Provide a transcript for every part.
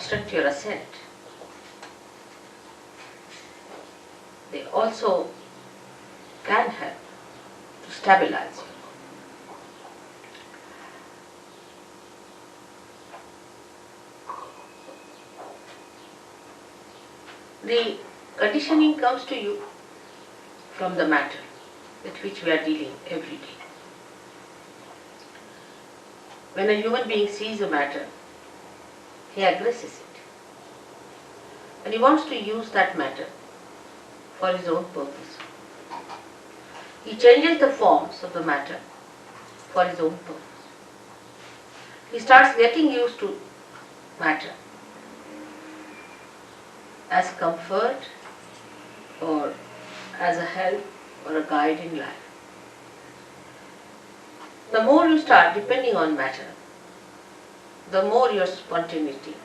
obstruct your ascent. They also can help to stabilize you. The conditioning comes to you from the matter with which we are dealing every day. When a human being sees a matter, he aggresses it. And he wants to use that matter for his own purpose. He changes the forms of the matter for his own purpose. He starts getting used to matter as comfort or as a help or a guide in life. The more you start depending on matter, the more your spontaneity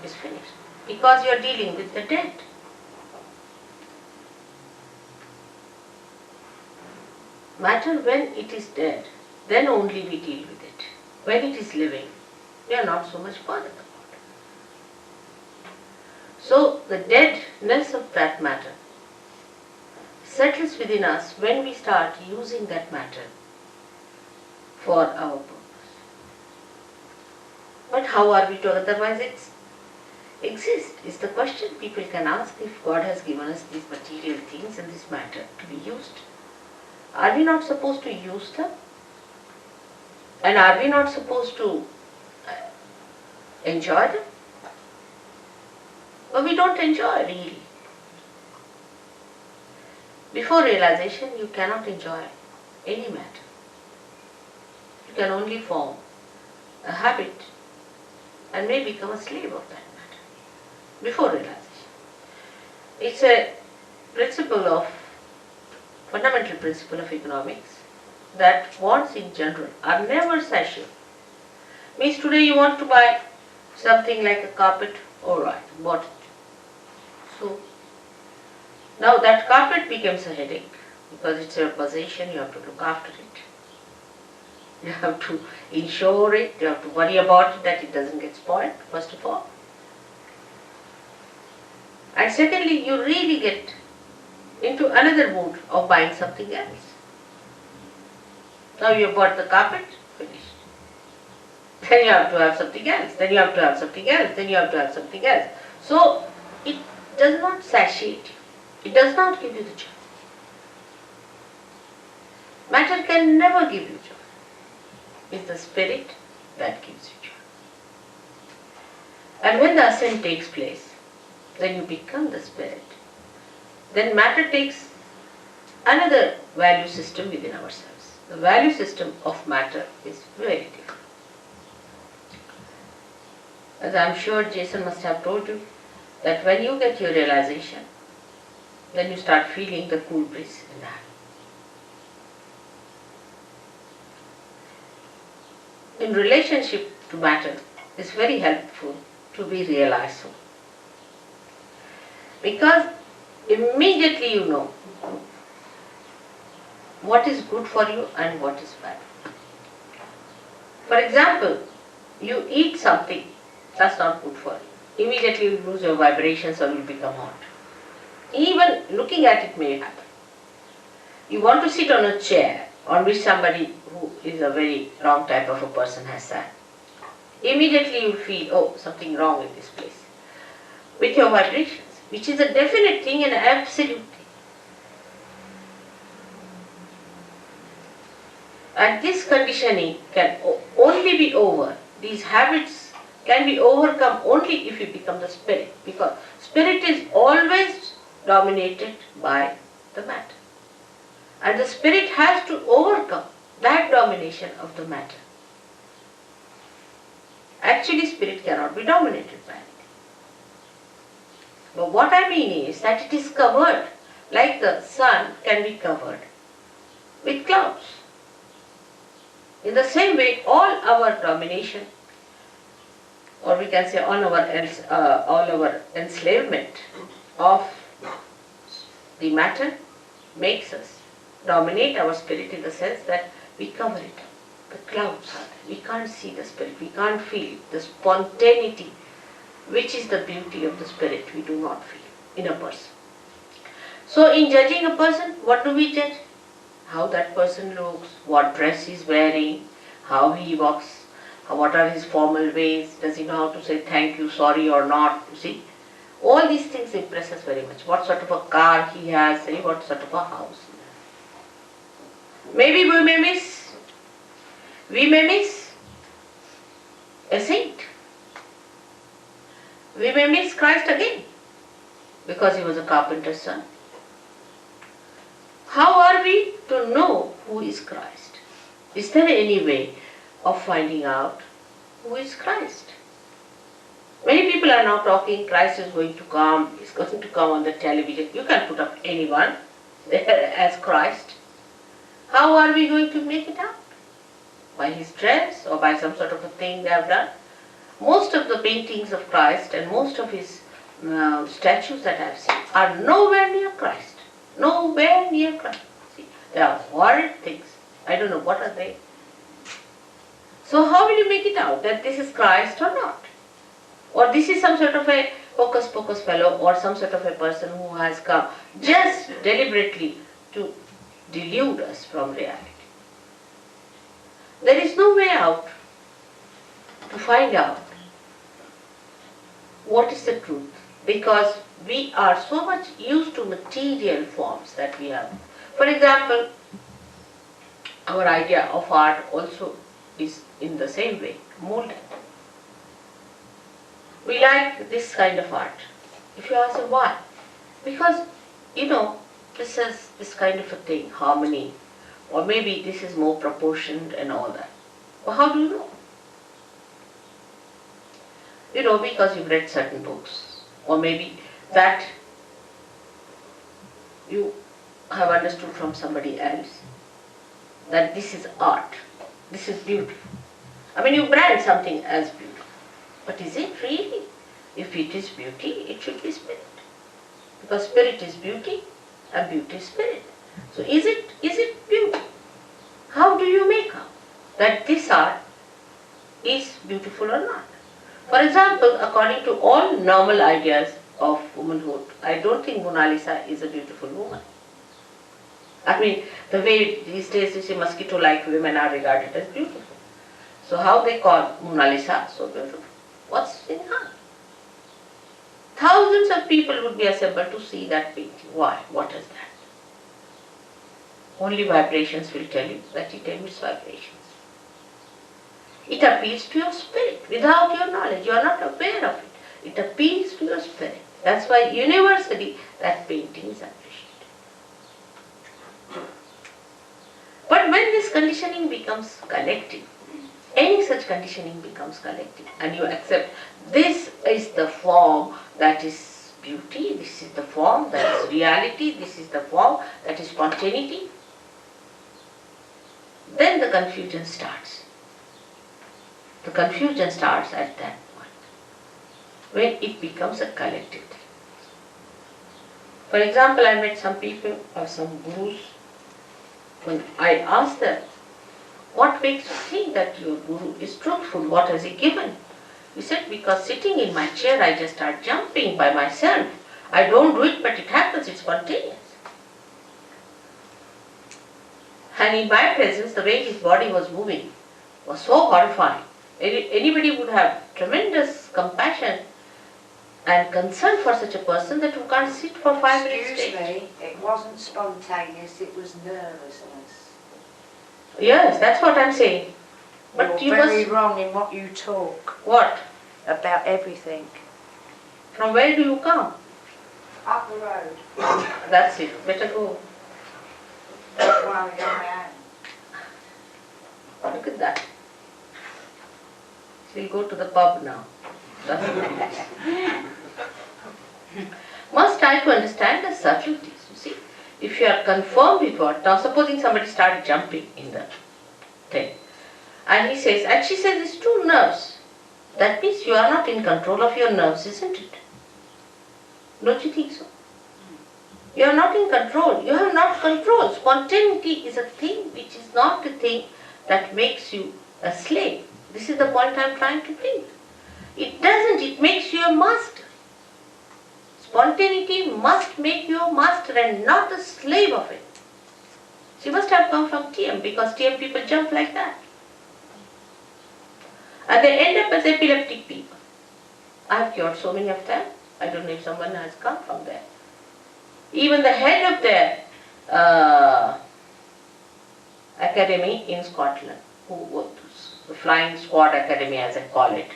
is finished, because you are dealing with the dead. Matter, when it is dead, then only we deal with it. When it is living, we are not so much bothered about it. So the deadness of that matter settles within us when we start using that matter for our purpose. But how are we to otherwise exist is the question people can ask if God has given us these material things and this matter to be used. Are we not supposed to use them? And are we not supposed to enjoy them? But we don't enjoy really. Before realization, you cannot enjoy any matter. You can only form a habit and may become a slave of that matter before realization. It's a fundamental principle of economics that wants in general are never satiable. Means today you want to buy something like a carpet, alright, bought it. So now that carpet becomes a headache because it's your possession, you have to look after it. You have to insure it, you have to worry about it that it doesn't get spoiled, first of all. And secondly, you really get into another mood of buying something else. Now you have bought the carpet, finished. Then you have to have something else, then you have to have something else, then you have to have something else. So it does not satiate you. It does not give you the joy. Matter can never give you joy. It's the spirit that gives you joy. And when the ascent takes place, then you become the spirit. Then matter takes another value system within ourselves. The value system of matter is very different. As I am sure Jason must have told you, that when you get your realization, then you start feeling the cool breeze in the hand. In relationship to matter, it's very helpful to be realized. Because immediately you know what is good for you and what is bad. For example, you eat something that's not good for you. Immediately you lose your vibrations or you become hot. Even looking at it may happen. You want to sit on a chair on which somebody who is a very wrong type of a person has sat. Immediately you feel, oh, something wrong in this place. With your vibrations, which is a definite thing and absolute thing. And this conditioning can only be over. These habits can be overcome only if you become the spirit, because spirit is always dominated by the matter. And the spirit has to overcome that domination of the matter. Actually, spirit cannot be dominated by anything. But what I mean is that it is covered, like the sun can be covered with clouds. In the same way, all our domination, or we can say all our enslavement of the matter makes us dominate our spirit in the sense that we cover it up. The clouds are there. We can't see the spirit, we can't feel it. The spontaneity which is the beauty of the spirit we do not feel in a person. So in judging a person, what do we judge? How that person looks, what dress he's wearing, how he walks, what are his formal ways, does he know how to say thank you, sorry or not, you see. All these things impress us very much. What sort of a car he has, what sort of a house. Maybe we may miss a saint. We may miss Christ again because he was a carpenter's son. How are we to know who is Christ? Is there any way of finding out who is Christ? Many people are now talking, Christ is going to come, he's going to come on the television. You can put up anyone there as Christ. How are we going to make it out? By his dress or by some sort of a thing they have done? Most of the paintings of Christ and most of his statues that I have seen are nowhere near Christ. Nowhere near Christ. See, they are horrid things. I don't know, what are they? So how will you make it out that this is Christ or not? Or this is some sort of a hocus pocus fellow or some sort of a person who has come just deliberately to delude us from reality. There is no way out to find out what is the truth, because we are so much used to material forms that we have. For example, our idea of art also is in the same way molded. We like this kind of art. If you ask why? Because, this is this kind of a thing, harmony, or maybe this is more proportioned and all that. Well, how do you know? Because you've read certain books, or maybe that you have understood from somebody else that this is art, this is beautiful. I mean, you brand something as beautiful. But is it really? If it is beauty, it should be spirit. Because spirit is beauty and beauty is spirit. So is it beauty? How do you make out that this art is beautiful or not? For example, according to all normal ideas of womanhood, I don't think Mona Lisa is a beautiful woman. I mean, the way these days you see mosquito-like women are regarded as beautiful. So how they call Mona Lisa so beautiful? What's in her? Thousands of people would be assembled to see that painting. Why? What is that? Only vibrations will tell you that it emits vibrations. It appeals to your spirit without your knowledge. You are not aware of it. It appeals to your spirit. That's why universally that painting is appreciated. But when this conditioning becomes collective, any such conditioning becomes collective, and you accept this is the form that is beauty, this is the form that is reality, this is the form that is spontaneity, then the confusion starts. The confusion starts at that point, when it becomes a collective thing. For example, I met some people or some gurus. When I asked them, what makes you think that your guru is truthful? What has he given? He said, because sitting in my chair I just start jumping by myself. I don't do it, but it happens, it's spontaneous. And in my presence, the way his body was moving was so horrifying. Anybody would have tremendous compassion and concern for such a person that you can't sit for 5 minutes. Excuse me, it wasn't spontaneous, it was nervousness. Yes, that's what I'm saying. But You're very wrong in what you talk. What? About everything. From where do you come? Up the road. That's it. Better go. Don't worry, I am. Look at that. She'll go to the pub now. Must try to understand the subtleties, you see. If you are confirmed with what, now supposing somebody started jumping in the thing, and he says, and she says it's 2 nerves. That means you are not in control of your nerves, isn't it? Don't you think so? You are not in control. You have not control. Spontaneity is a thing which is not a thing that makes you a slave. This is the point I am trying to bring. It doesn't, it makes you a master. Spontaneity must make you a master and not a slave of it. She must have come from TM because TM people jump like that. And they end up as epileptic people. I have cured so many of them. I don't know if someone has come from there. Even the head of their academy in Scotland, who was the Flying Squad Academy as I call it,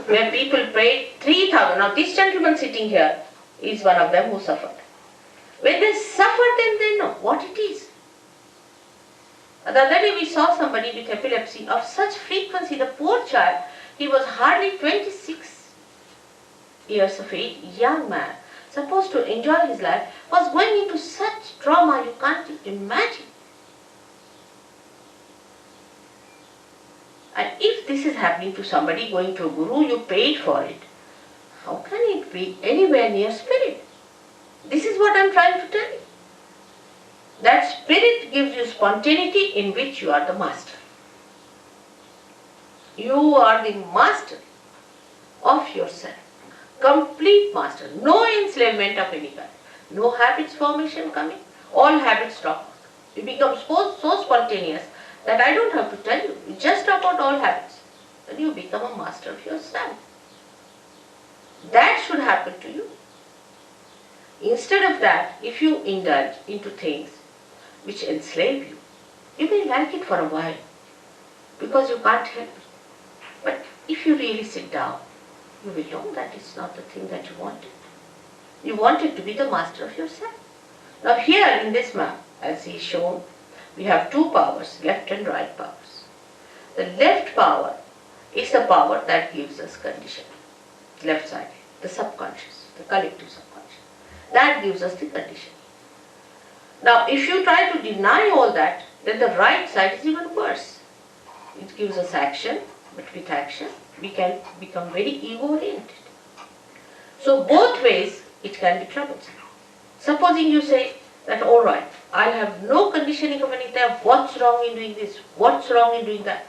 where people paid 3,000. Now this gentleman sitting here is one of them who suffered. When they suffer, then they know what it is. The other day we saw somebody with epilepsy of such frequency, the poor child, he was hardly 26 years of age, young man, supposed to enjoy his life, was going into such trauma you can't imagine. And if this is happening to somebody going to a guru, you paid for it, how can it be anywhere near spirit? This is what I am trying to tell you. That spirit gives you spontaneity in which you are the master. You are the master of yourself. Complete master. No enslavement of any kind. No habits formation coming. All habits drop out. You become so spontaneous that I don't have to tell you. You just drop out all habits. And you become a master of yourself. That should happen to you. Instead of that, if you indulge into things which enslave you, you may like it for a while because you can't help it. But if you really sit down, you will know that it's not the thing that you wanted. You wanted to be the master of yourself. Now here in this map, as is shown, we have two powers, left and right powers. The left power is the power that gives us conditioning. Left side, the subconscious, the collective subconscious. That gives us the conditioning. Now, if you try to deny all that, then the right side is even worse. It gives us action, but with action, we can become very ego-oriented. So, both ways, it can be troublesome. Supposing you say that, all right, I'll have no conditioning of any type, what's wrong in doing this, what's wrong in doing that?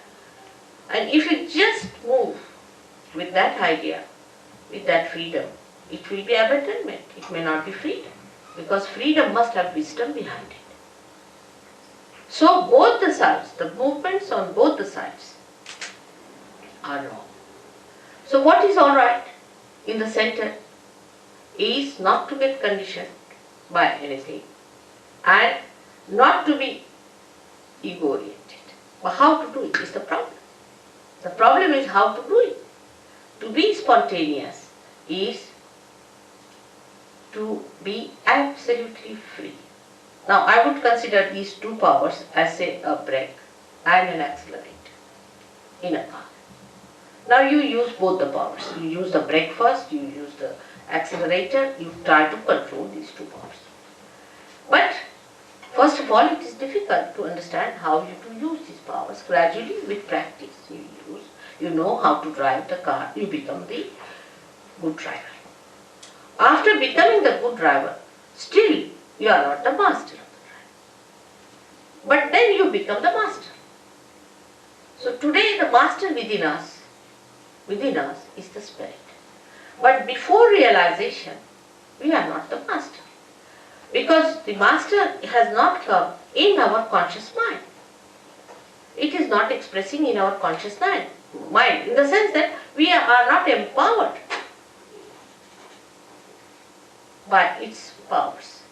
And if you just move with that idea, with that freedom, it will be abandonment, it may not be freedom. Because freedom must have wisdom behind it. So both the sides, the movements on both the sides are wrong. So what is alright in the center is not to get conditioned by anything and not to be ego-oriented. But how to do it is the problem. The problem is how to do it. To be spontaneous is to be absolutely free. Now I would consider these two powers as say a brake and an accelerator in a car. Now you use both the powers. You use the brake first, you use the accelerator, you try to control these two powers. But first of all, it is difficult to understand how you to use these powers. Gradually with practice you know how to drive the car, you become the good driver. After becoming the good driver, still you are not the master of the driver. But then you become the master. So today the master within us is the spirit. But before realization, we are not the master. Because the master has not come in our conscious mind. It is not expressing in our conscious mind, in the sense that we are not empowered by its powers.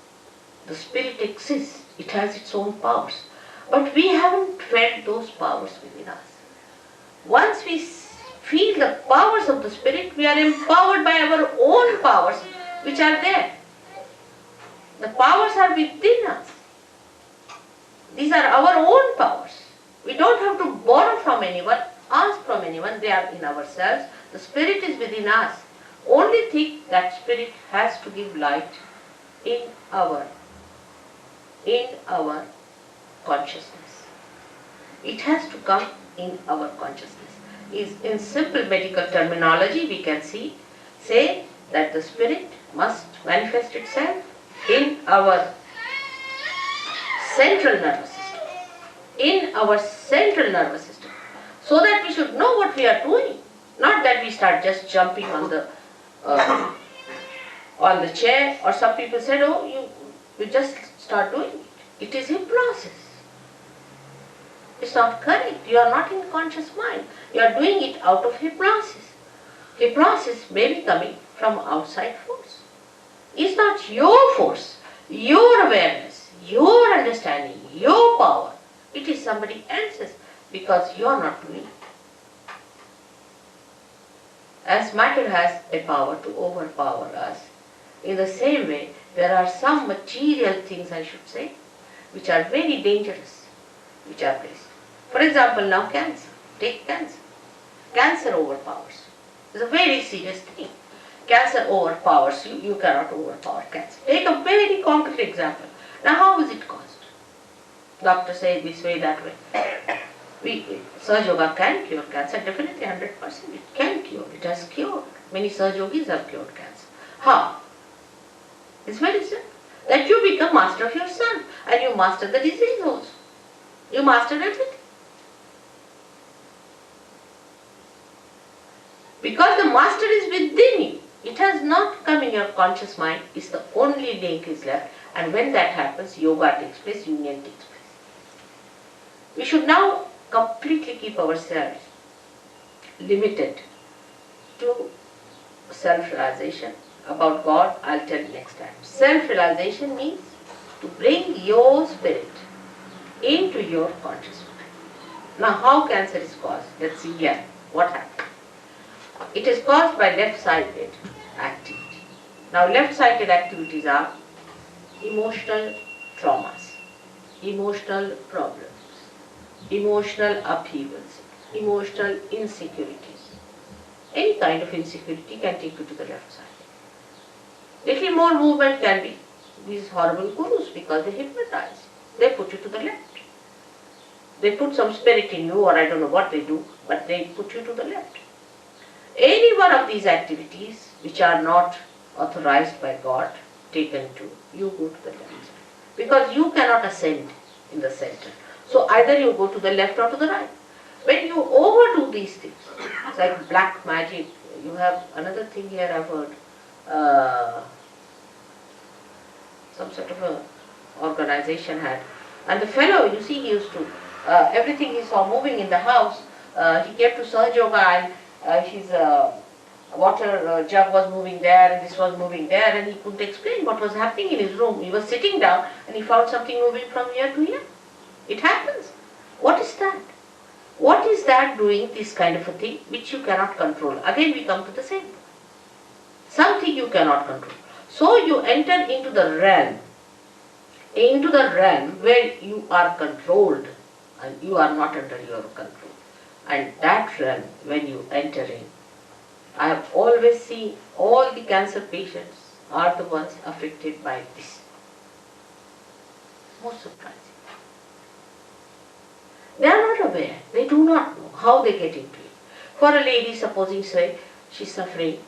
The spirit exists, it has its own powers, but we haven't felt those powers within us. Once we feel the powers of the spirit, we are empowered by our own powers which are there. The powers are within us. These are our own powers. We don't have to borrow from anyone, ask from anyone, they are in ourselves. The spirit is within us. Only thing that spirit has to give light in our consciousness. It has to come in our consciousness. In simple medical terminology, we can say that the spirit must manifest itself in our central nervous system. So that we should know what we are doing. Not that we start just jumping on the chair, or some people said, oh, you just start doing it. It is hypnosis. It's not correct. You are not in conscious mind. You are doing it out of hypnosis. Hypnosis may be coming from outside force. It's not your force, your awareness, your understanding, your power. It is somebody else's, because you are not doing it. As matter has a power to overpower us, in the same way, there are some material things, I should say, which are very dangerous, which are placed. For example, now cancer. Take cancer. Cancer overpowers. It's a very serious thing. Cancer overpowers you. You cannot overpower cancer. Take a very concrete example. Now, how is it caused? Doctors say this way, that way. Sahaja Yoga can cure cancer, definitely 100%. It can cure. It has cured. Many Sahaja Yogis have cured cancer. How? It's very simple. That you become master of yourself, and you master the disease also. You master everything. Because the master is within you. It has not come in your conscious mind. It's the only link is left. And when that happens, yoga takes place, union takes place. We should now completely keep ourselves limited to self-realization. About God, I'll tell you next time. Self-realization means to bring your spirit into your conscious mind. Now, how cancer is caused? Let's see here. What happened? It is caused by left-sided activity. Now, left-sided activities are emotional traumas, emotional problems, emotional upheavals, emotional insecurities. Any kind of insecurity can take you to the left side. Little more movement can be these horrible gurus, because they hypnotize. They put you to the left. They put some spirit in you, or I don't know what they do, but they put you to the left. Any one of these activities which are not authorized by God, taken to, you go to the left side. Because you cannot ascend in the center. So either you go to the left or to the right. When you overdo these things, it's like black magic. You have another thing here I've heard. Some sort of a organization had. And the fellow, you see, he used to, everything he saw moving in the house, he came to Sahaja Yoga, and his water jug was moving there, and this was moving there, and he couldn't explain what was happening in his room. He was sitting down and he found something moving from here to here. It happens. What is that? What is that doing this kind of a thing which you cannot control? Again we come to the same. Something you cannot control. So you enter into the realm where you are controlled and you are not under your control. And that realm, when you enter in, I have always seen all the cancer patients are the ones affected by this. Most surprising. They are not aware. They do not know how they get into it. For a lady, supposing say she is suffering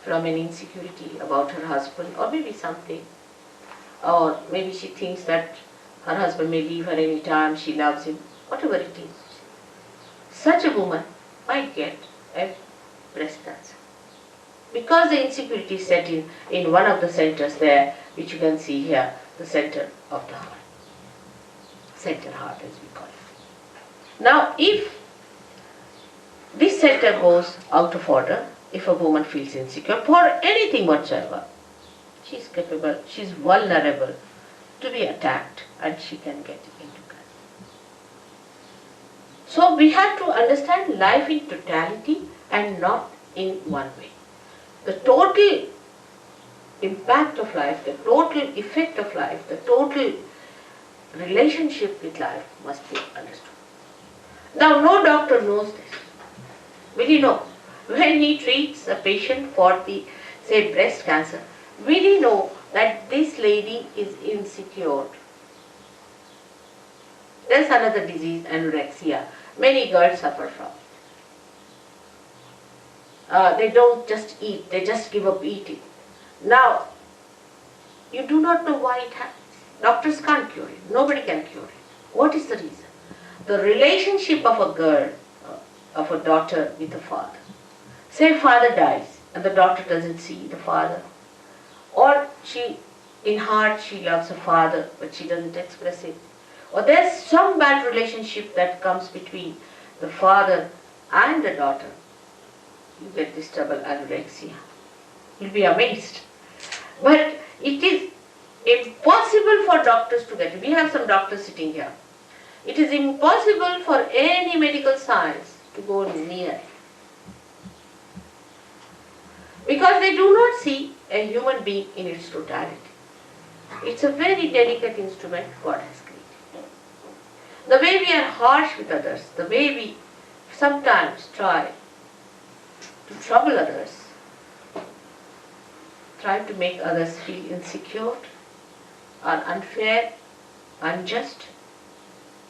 from an insecurity about her husband, or maybe something, or maybe she thinks that her husband may leave her any time, she loves him, whatever it is. Such a woman might get a breast cancer. Because the insecurity is set in one of the centers there, which you can see here, the center of the heart. Center heart, as we call it. Now, if this center goes out of order, if a woman feels insecure for anything whatsoever, she is capable, she is vulnerable to be attacked, and she can get into cancer. So we have to understand life in totality and not in one way. The total impact of life, the total effect of life, the total relationship with life must be understood. Now, no doctor knows this. Will he know? When he treats a patient for the, say, breast cancer, will he know that this lady is insecure? There's another disease, anorexia. Many girls suffer from it. They don't just eat, they just give up eating. Now, you do not know why it happens. Doctors can't cure it. Nobody can cure it. What is the reason? The relationship of a girl, of a daughter with a father. Say father dies and the daughter doesn't see the father. Or in heart she loves her father but she doesn't express it. Or there's some bad relationship that comes between the father and the daughter. You get this double anorexia. You'll be amazed. But it is impossible for doctors to get it. We have some doctors sitting here. It is impossible for any medical science to go near. Because they do not see a human being in its totality. It's a very delicate instrument God has created. The way we are harsh with others, the way we sometimes try to trouble others, try to make others feel insecure, or unfair, unjust,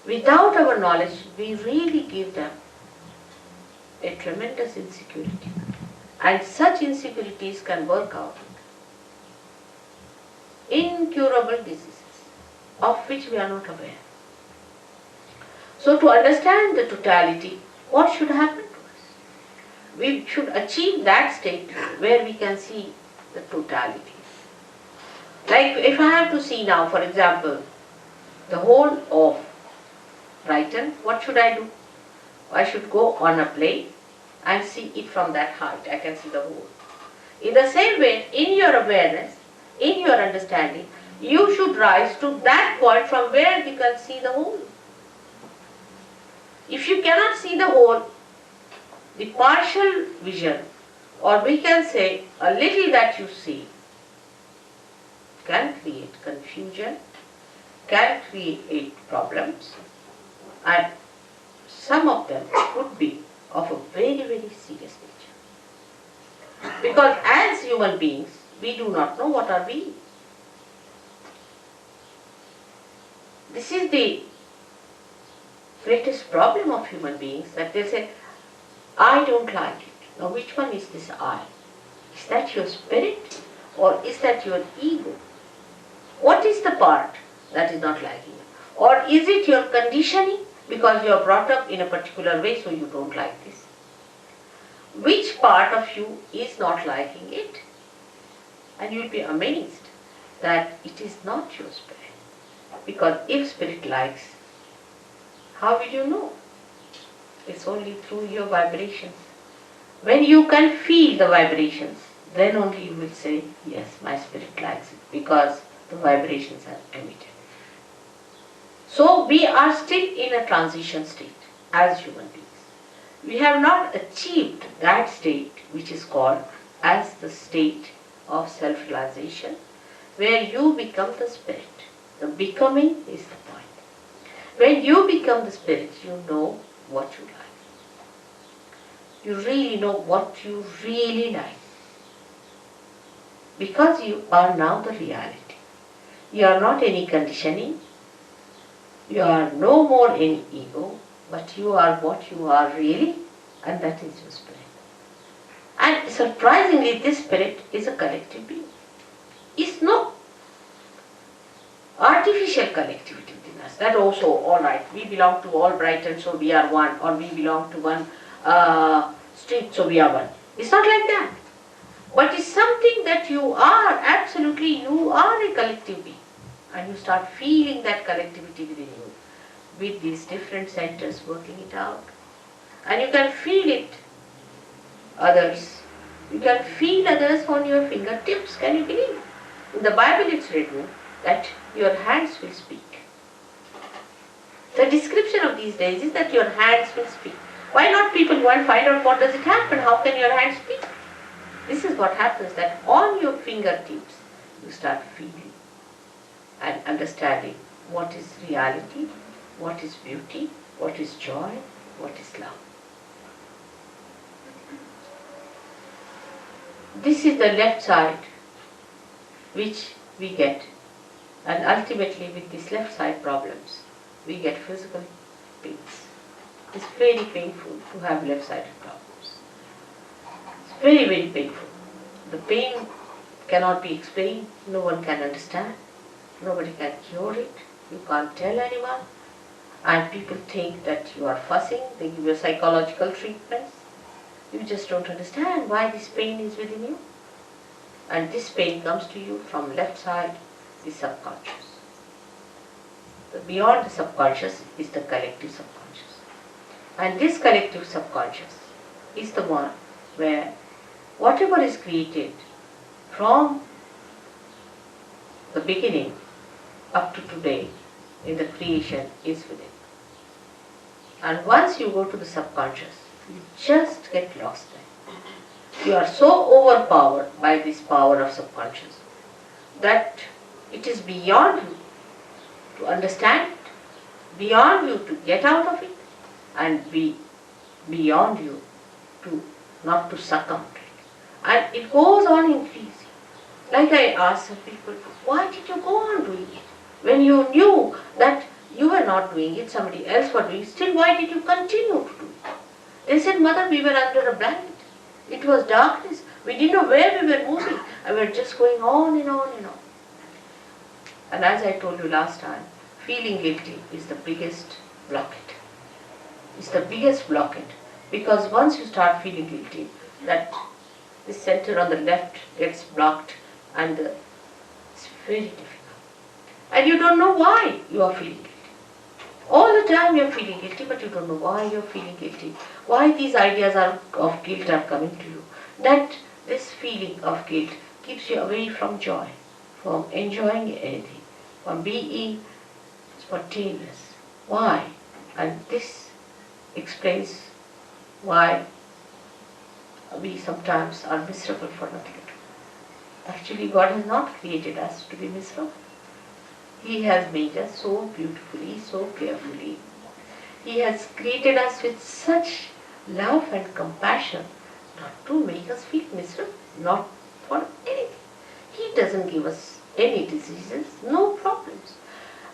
without our knowledge, we really give them a tremendous insecurity. And such insecurities can work out incurable diseases of which we are not aware. So to understand the totality, what should happen to us? We should achieve that state where we can see the totality. Like if I have to see now, for example, the whole of Brighton, what should I do? I should go on a plane and see it from that height. I can see the whole. In the same way, in your awareness, in your understanding, you should rise to that point from where you can see the whole. If you cannot see the whole, the partial vision, or we can say a little that you see, can create confusion, can create problems, and some of them could be of a very, very serious nature. Because as human beings, we do not know what are we. This is the greatest problem of human beings, that they say, I don't like it. Now which one is this I? Is that your spirit or is that your ego? What is the part that is not liking it? Or is it your conditioning because you are brought up in a particular way so you don't like this? Which part of you is not liking it? And you will be amazed that it is not your spirit. Because if spirit likes, how will you know? It's only through your vibrations. When you can feel the vibrations, then only you will say, yes, my spirit likes it, because the vibrations are emitted. So we are still in a transition state as human beings. We have not achieved that state which is called as the state of self-realization, where you become the spirit. The becoming is the point. When you become the spirit, you know what you like. You really know what you really like. Because you are now the reality. You are not any conditioning. You are no more any ego, but you are what you are really, and that is your spirit. And surprisingly, this spirit is a collective being. It's no artificial collectivity within us. That also, all right, we belong to all Brighton, so we are one, or we belong to one street, so we are one. It's not like that. But it's something that you are, absolutely, you are a collective being. And you start feeling that collectivity within you, with these different centers working it out. And you can feel it, others. You can feel others on your fingertips, can you believe? In the Bible it's written that your hands will speak. The description of these days is that your hands will speak. Why not people go and find out what does it happen? How can your hands speak? This is what happens, that on your fingertips you start feeling and understanding what is reality, what is beauty, what is joy, what is love. This is the left side which we get, and ultimately with these left side problems we get physical pains. It's very painful to have left sided problems. It's very, very painful. The pain cannot be explained, no one can understand, nobody can cure it, you can't tell anyone, and people think that you are fussing, they give you psychological treatments, You just don't understand why this pain is within you. And this pain comes to you from left side, the subconscious. Beyond the subconscious is the collective subconscious. And this collective subconscious is the one where whatever is created from the beginning up to today in the creation is within. And once you go to the subconscious, you just get lost there. You are so overpowered by this power of subconscious that it is beyond you to understand it, beyond you to get out of it, and beyond you to not to succumb to it. And it goes on increasing. Like I asked some people, why did you go on doing it? When you knew that you were not doing it, somebody else was doing it, still why did you continue to do it? They said, Mother, we were under a blanket. It was darkness. We didn't know where we were moving. And we were just going on and on and on. And as I told you last time, feeling guilty is the biggest blockade. It's the biggest blockade. Because once you start feeling guilty, that the center on the left gets blocked and it's very difficult. And you don't know why you are feeling guilty. All the time you are feeling guilty, but you don't know why you are feeling guilty. Why these ideas of guilt are coming to you. That this feeling of guilt keeps you away from joy, from enjoying anything, from being spontaneous. Why? And this explains why we sometimes are miserable for nothing at all. Actually, God has not created us to be miserable. He has made us so beautifully, so carefully. He has created us with such love and compassion not to make us feel miserable, not for anything. He doesn't give us any diseases, no problems.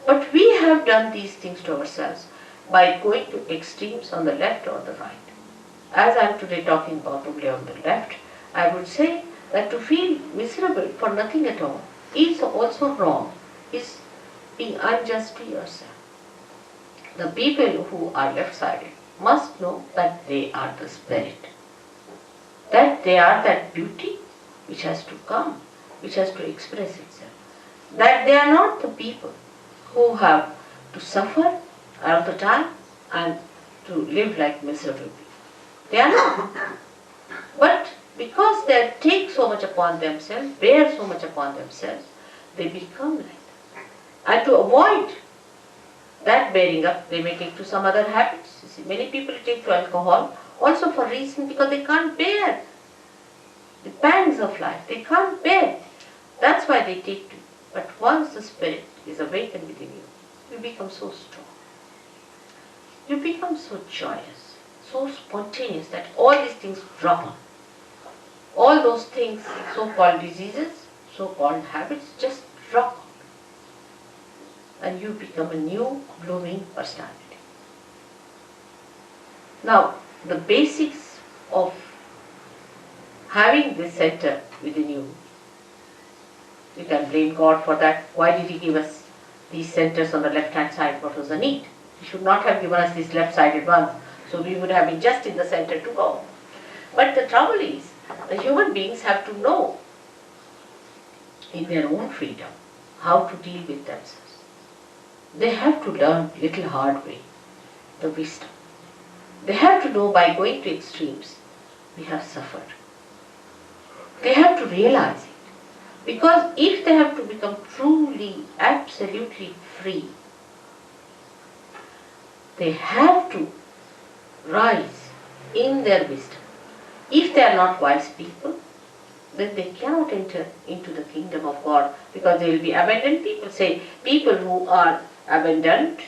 But we have done these things to ourselves by going to extremes on the left or the right. As I am today talking about only on the left, I would say that to feel miserable for nothing at all is also wrong, is being unjust to yourself. The people who are left-sided must know that they are the spirit, that they are that beauty which has to come, which has to express itself, that they are not the people who have to suffer all the time and to live like miserable people. They are not. But because they take so much upon themselves, bear so much upon themselves, they become like that. And to avoid that bearing up, they may take to some other habits. You see, many people take to alcohol also for reason because they can't bear the pangs of life. They can't bear. That's why they take to it. But once the spirit is awakened within you, you become so strong. You become so joyous, so spontaneous that all these things drop on. All those things, so-called diseases, so-called habits, just drop on. And you become a new blooming personality. Now, the basics of having this center within you, you can blame God for that. Why did He give us these centers on the left-hand side? What was the need? He should not have given us these left-sided ones, so we would have been just in the center to go. But the trouble is, the human beings have to know in their own freedom how to deal with themselves. They have to learn little hard way, the wisdom. They have to know by going to extremes, we have suffered. They have to realize it. Because if they have to become truly, absolutely free, they have to rise in their wisdom. If they are not wise people, then they cannot enter into the kingdom of God because they will be abandoned people. Say, people who are abandoned,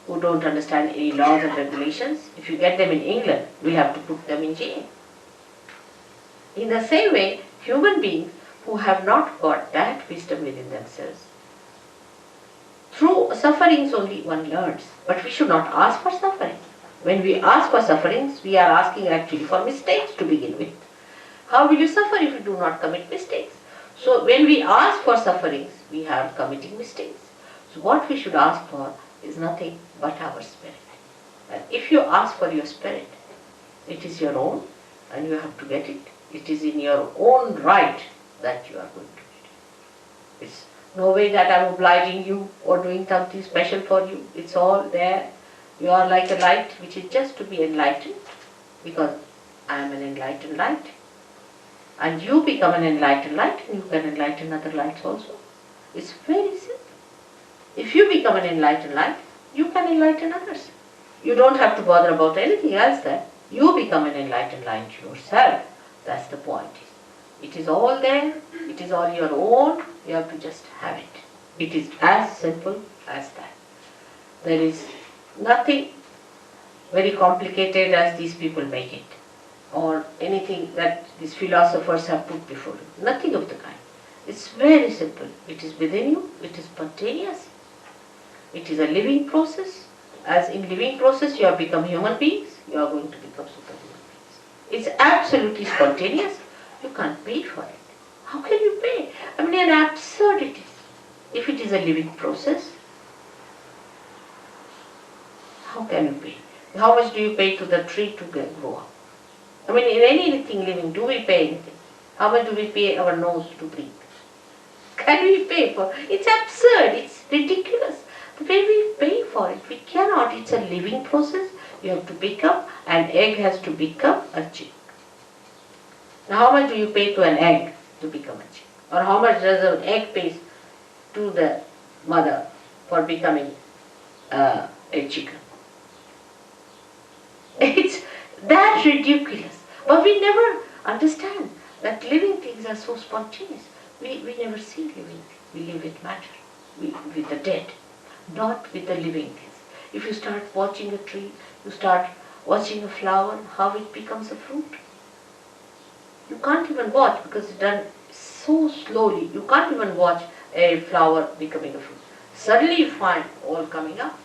who don't understand any laws and regulations, if you get them in England, we have to put them in jail. In the same way, human beings who have not got that wisdom within themselves, through sufferings only one learns, but we should not ask for suffering. When we ask for sufferings, we are asking actually for mistakes to begin with. How will you suffer if you do not commit mistakes? So when we ask for sufferings, we are committing mistakes. So what we should ask for is nothing but our spirit. And if you ask for your spirit, it is your own, and you have to get it. It is in your own right that you are going to get it. It's no way that I am obliging you or doing something special for you. It's all there. You are like a light which is just to be enlightened, because I am an enlightened light. And you become an enlightened light, and you can enlighten other lights also. It's very simple. If you become an enlightened light, you can enlighten others. You don't have to bother about anything else there. You become an enlightened light yourself. That's the point. It is all there. It is all your own. You have to just have it. It is as simple as that. There is nothing very complicated as these people make it, or anything that these philosophers have put before you. Nothing of the kind. It's very simple. It is within you. It is spontaneous. It is a living process. As in living process you have become human beings, you are going to become superhuman beings. It's absolutely spontaneous. You can't pay for it. How can you pay? I mean, an absurdity. If it is a living process, how can you pay? How much do you pay to the tree to grow up? I mean, in anything living, do we pay anything? How much do we pay our nose to breathe? Can we pay for it? It's absurd. It's ridiculous. The way we pay for it, we cannot. It's a living process. You have to become, an egg has to become a chick. Now, how much do you pay to an egg to become a chick? Or how much does an egg pay to the mother for becoming a chicken? It's that ridiculous. But we never understand that living things are so spontaneous. We never see living things. We live with matter, with the dead, not with the living things. If you start watching a tree, you start watching a flower, how it becomes a fruit. You can't even watch because it's done so slowly. You can't even watch a flower becoming a fruit. Suddenly you find all coming up.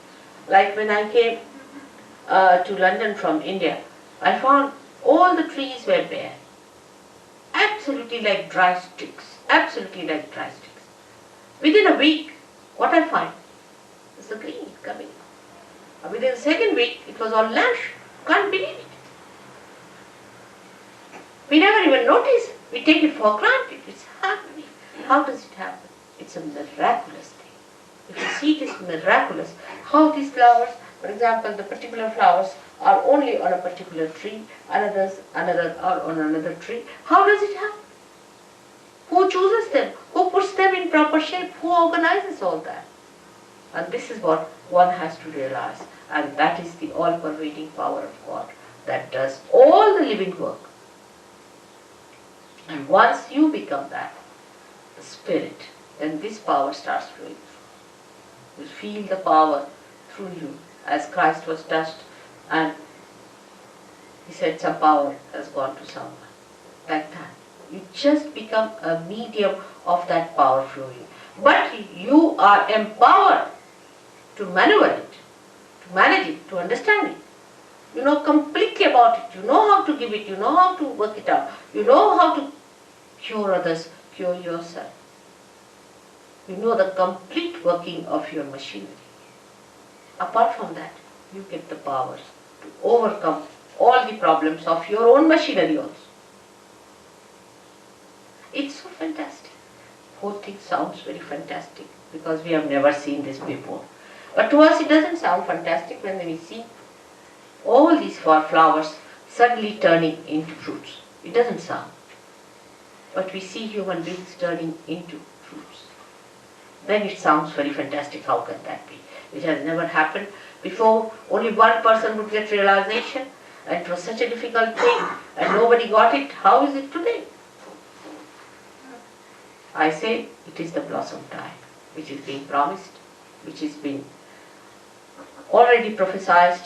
Like when I came to London from India, I found all the trees were bare. Absolutely like dry sticks. Absolutely like dry sticks. Within a week, what I find is the green coming. And within the second week, it was all lush. Can't believe it. We never even notice. We take it for granted. It's happening. How does it happen? It's a miraculous thing. If you see it is miraculous, how these flowers, for example, the particular flowers are only on a particular tree, another are on another tree. How does it happen? Who chooses them? Who puts them in proper shape? Who organizes all that? And this is what one has to realize. And that is the all-pervading power of God that does all the living work. And once you become that, the spirit, then this power starts flowing through. You feel the power through you, as Christ was touched and he said some power has gone to someone. Like that. You just become a medium of that power flowing. But you are empowered to maneuver it, to manage it, to understand it. You know completely about it. You know how to give it. You know how to work it out. You know how to cure others, cure yourself. You know the complete working of your machinery. Apart from that, you get the power to overcome all the problems of your own machinery also. It's so fantastic. The whole thing sounds very fantastic because we have never seen this before. But to us it doesn't sound fantastic when we see all these flowers suddenly turning into fruits. It doesn't sound. But we see human beings turning into fruits. Then it sounds very fantastic. How can that be? It has never happened before. Only one person would get realization, and it was such a difficult thing and nobody got it. How is it today? I say it is the blossom time which is being promised, which is being already prophesied.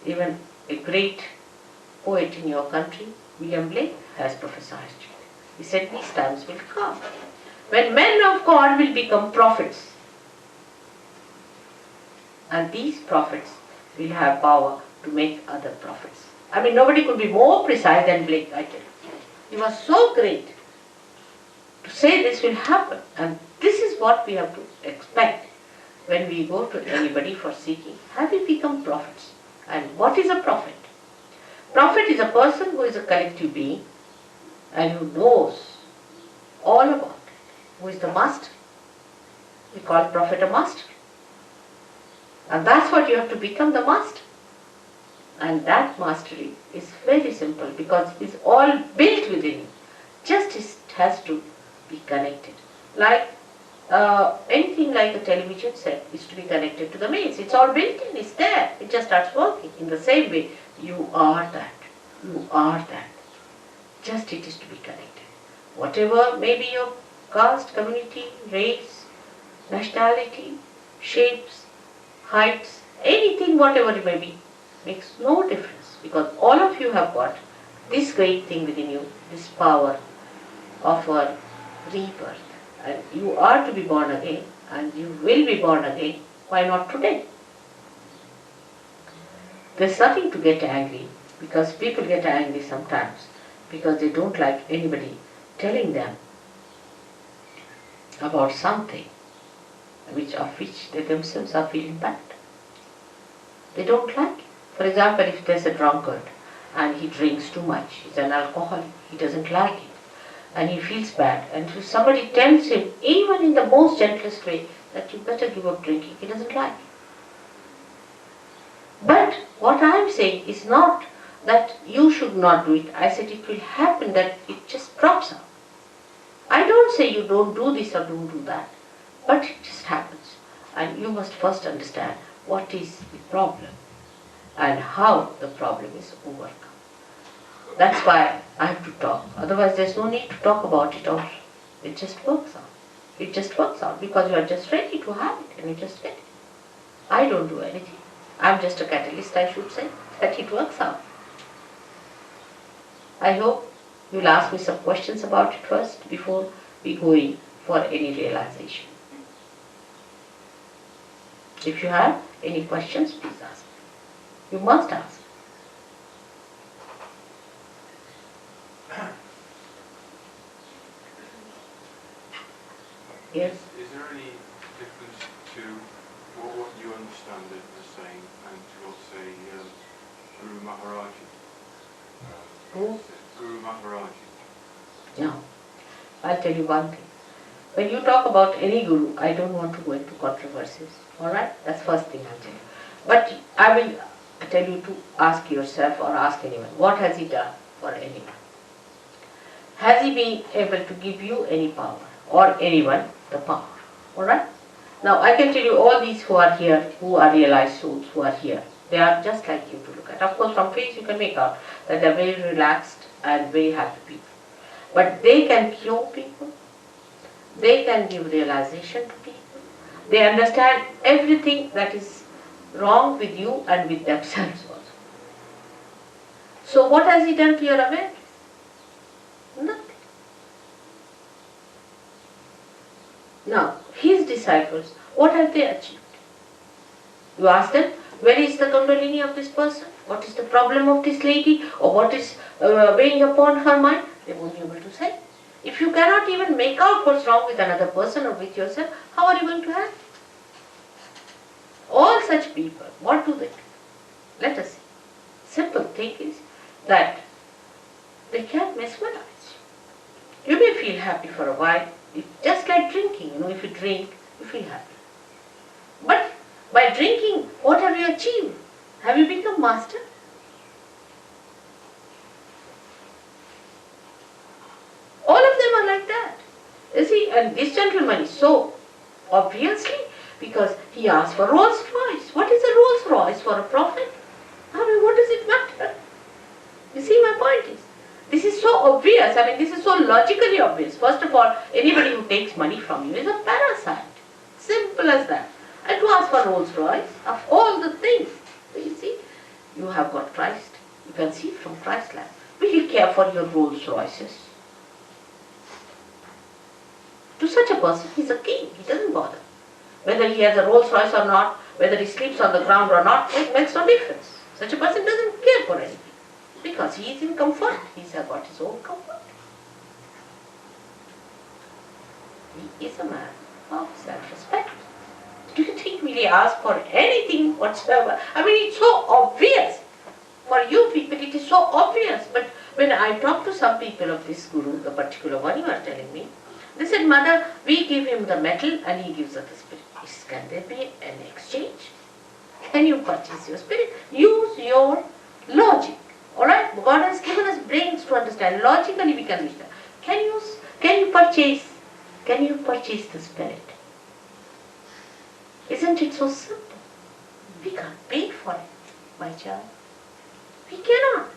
Even a great poet in your country, William Blake, has prophesied it. He said these times will come when men of God will become prophets. And these prophets will have power to make other prophets. I mean, nobody could be more precise than Blake, I tell you. He was so great to say this will happen. And this is what we have to expect when we go to anybody for seeking. Have we become prophets? And what is a prophet? Prophet is a person who is a collective being and who knows all about it, who is the master. We call prophet a master. And that's what you have to become, the master. And that mastery is very simple because it's all built within you. Just it has to be connected. Like anything like a television set is to be connected to the mains. It's all built in, it's there. It just starts working. In the same way, you are that. You are that. Just it is to be connected. Whatever may be your caste, community, race, nationality, shapes, heights, anything, whatever it may be, makes no difference because all of you have got this great thing within you, this power of a rebirth. And you are to be born again and you will be born again. Why not today? There's nothing to get angry because people get angry sometimes because they don't like anybody telling them about something of which they themselves are feeling bad. They don't like it. For example, if there's a drunkard and he drinks too much, he's an alcoholic, he doesn't like it and he feels bad, and if somebody tells him, even in the most gentlest way, that you better give up drinking, he doesn't like it. But what I am saying is not that you should not do it. I said it will happen that it just drops out. I don't say you don't do this or don't do that, but it just happens. And you must first understand what is the problem and how the problem is overcome. That's why I have to talk. Otherwise there's no need to talk about it also. It just works out. It just works out because you are just ready to have it and you just get it. I don't do anything. I'm just a catalyst, I should say, that it works out. I hope you'll ask me some questions about it first before we go in for any realization. If you have any questions, please ask. You must ask. Yes? Is there any difference to what you understand it as saying and to what, say, Guru Maharaji? Who? Guru Maharaji. No. I'll tell you one thing. When you talk about any guru, I don't want to go into controversies. Alright? That's first thing I'll tell you. But I will tell you to ask yourself or ask anyone, what has he done for anyone? Has he been able to give you any power or anyone the power? Alright? Now I can tell you all these who are here, who are realized souls, who are here, they are just like you to look at. Of course from face you can make out that they are very relaxed and very happy people. But they can cure people, they can give realization to people, they understand everything that is wrong with you and with themselves also. So what has he done to your awareness? Nothing. Now, his disciples, what have they achieved? You ask them, where is the kundalini of this person? What is the problem of this lady? Or what is weighing upon her mind? They won't be able to say. If you cannot even make out what's wrong with another person or with yourself, how are you going to help? All such people, what do they do? Let us see. Simple thing is that they can't mesmerize. You may feel happy for a while, just like drinking. If you drink, you feel happy. But by drinking, what have you achieved? Have you become master? All of them are like that. You see, and this gentleman is so obviously, because he asked for Rolls Royce. What is a Rolls Royce for a prophet? What does it matter? You see, my point is, this is so obvious, this is so logically obvious. First of all, anybody who takes money from you is a parasite. Simple as that. And to ask for Rolls Royce, of all the things, you see, you have got Christ. You can see from Christ's life. Will you care for your Rolls Royces? To such a person, he's a king. He doesn't bother. Whether he has a Rolls Royce or not, whether he sleeps on the ground or not, it makes no difference. Such a person doesn't care for anything. Because he is in comfort. He's got his own comfort. He is a man of self-respect. Do you think really ask for anything whatsoever? It's so obvious. For you people it is so obvious, but when I talk to some people of this guru, the particular one you are telling me, they said, Mother, we give him the metal and he gives us the spirit. Can there be an exchange? Can you purchase your spirit? Use your logic. Alright? God has given us brains to understand. Logically we can understand. Can you purchase the spirit? Isn't it so simple? We can't pay for it, my child. We cannot.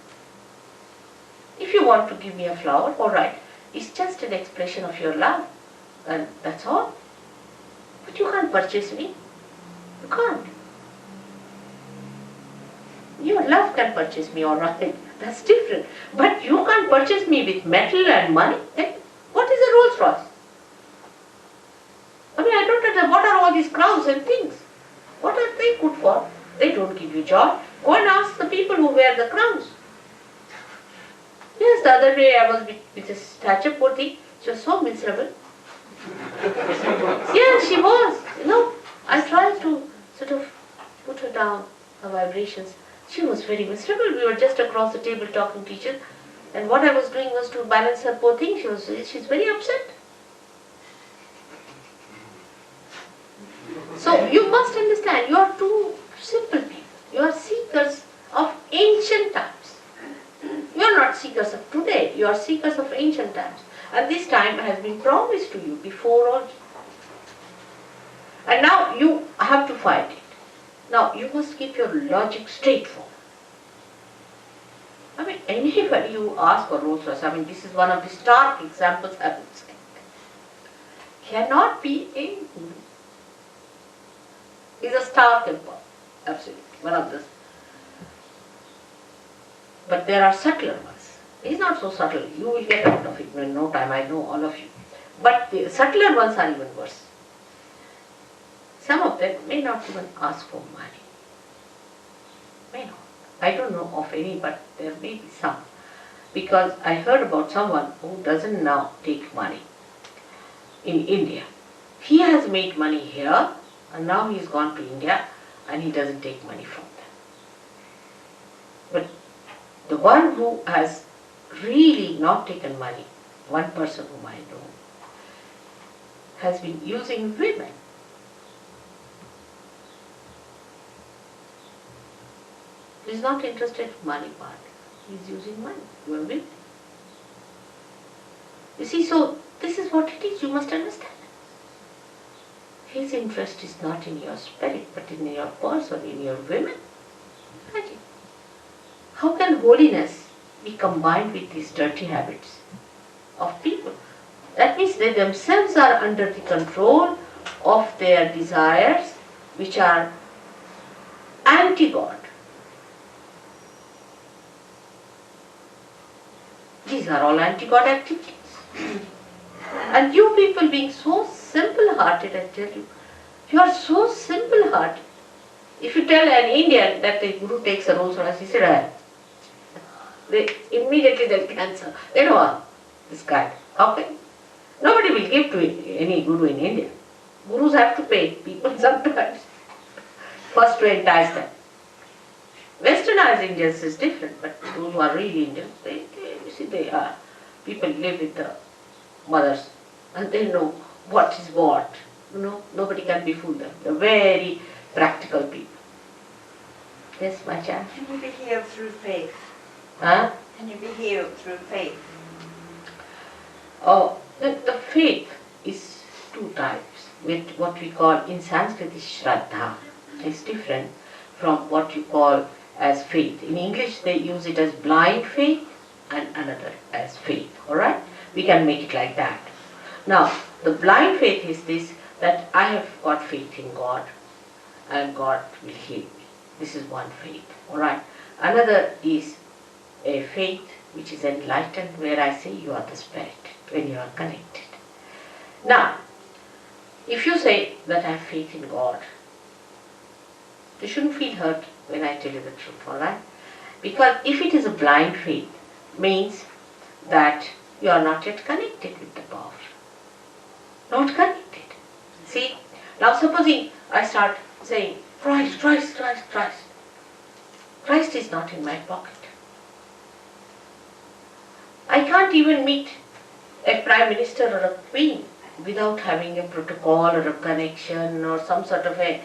If you want to give me a flower, alright, it's just an expression of your love, and that's all. But you can't purchase me. You can't. Your love can purchase me, alright, that's different. But you can't purchase me with metal and money. Then what is a Rolls Royce? I mean, I don't understand. What are all these crowns and things? What are they good for? They don't give you joy. Go and ask the people who wear the crowns. Yes, the other day I was with a statue, poor thing. She was so miserable. Yes, she was. I tried to sort of put her down, her vibrations. She was very miserable. We were just across the table talking to each other. And what I was doing was to balance her, poor thing. She's very upset. So you must understand, you are two simple people. You are seekers of ancient times. You are not seekers of today, you are seekers of ancient times. And this time has been promised to you before also. And now you have to find it. Now you must keep your logic straightforward. I mean, anybody you ask for Rolls Royce, I mean, this is one of the stark examples I would say, cannot be a guru. Is a stark example, absolutely, one of the. But there are subtler ones. He's not so subtle. You will get out of it in no time. I know all of you. But the subtler ones are even worse. Some of them may not even ask for money. May not. I don't know of any, but there may be some. Because I heard about someone who doesn't now take money in India. He has made money here, and now he's gone to India, and he doesn't take money from them. But the one who has really not taken money, one person whom I know, has been using women. He's not interested in money part. He's using money. You are with. You see, so this is what it is. You must understand. His interest is not in your spirit, but in your person, in your women. Imagine. How can holiness be combined with these dirty habits of people? That means they themselves are under the control of their desires, which are anti-God. These are all anti-God activities. And you people being so simple-hearted, I tell you, you are so simple-hearted. If you tell an Indian that the Guru takes a Rolls Royce, he said, immediately they'll cancel. They know, this guy, how can? Nobody will give to any Guru in India. Gurus have to pay people sometimes, first to entice them. Westernized Indians is different, but those who are really Indians, they are. People live with the mothers and they know what is what. Nobody can befool them. They're very practical people. Yes, my child? Can you be healed through faith? Huh? Can you be healed through faith? Oh, the faith is two types. With what we call in Sanskrit is Shraddha. It's different from what you call as faith. In English they use it as blind faith and another as faith. Alright? We can make it like that. Now, the blind faith is this, that I have got faith in God and God will heal me. This is one faith. Alright? Another is a faith which is enlightened, where I say you are the spirit, when you are connected. Now, if you say that I have faith in God, you shouldn't feel hurt when I tell you the truth, alright? Because if it is a blind faith, means that you are not yet connected with the power. Not connected. See, now supposing I start saying, Christ, Christ, Christ, Christ. Christ is not in my pocket. I can't even meet a prime minister or a queen without having a protocol or a connection or some sort of a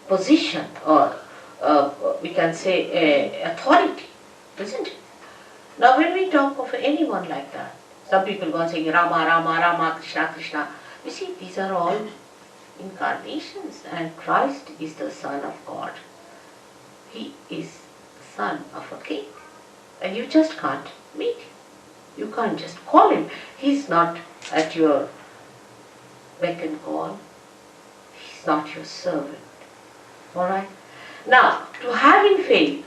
position or we can say a authority, isn't it? Now when we talk of anyone like that, some people go on saying Rama, Rama, Rama, Krishna, Krishna. You see, these are all incarnations, and Christ is the Son of God. He is son of a king, and you just can't meet him. You can't just call him. He's not at your beck and call. He's not your servant. Alright? Now, to having faith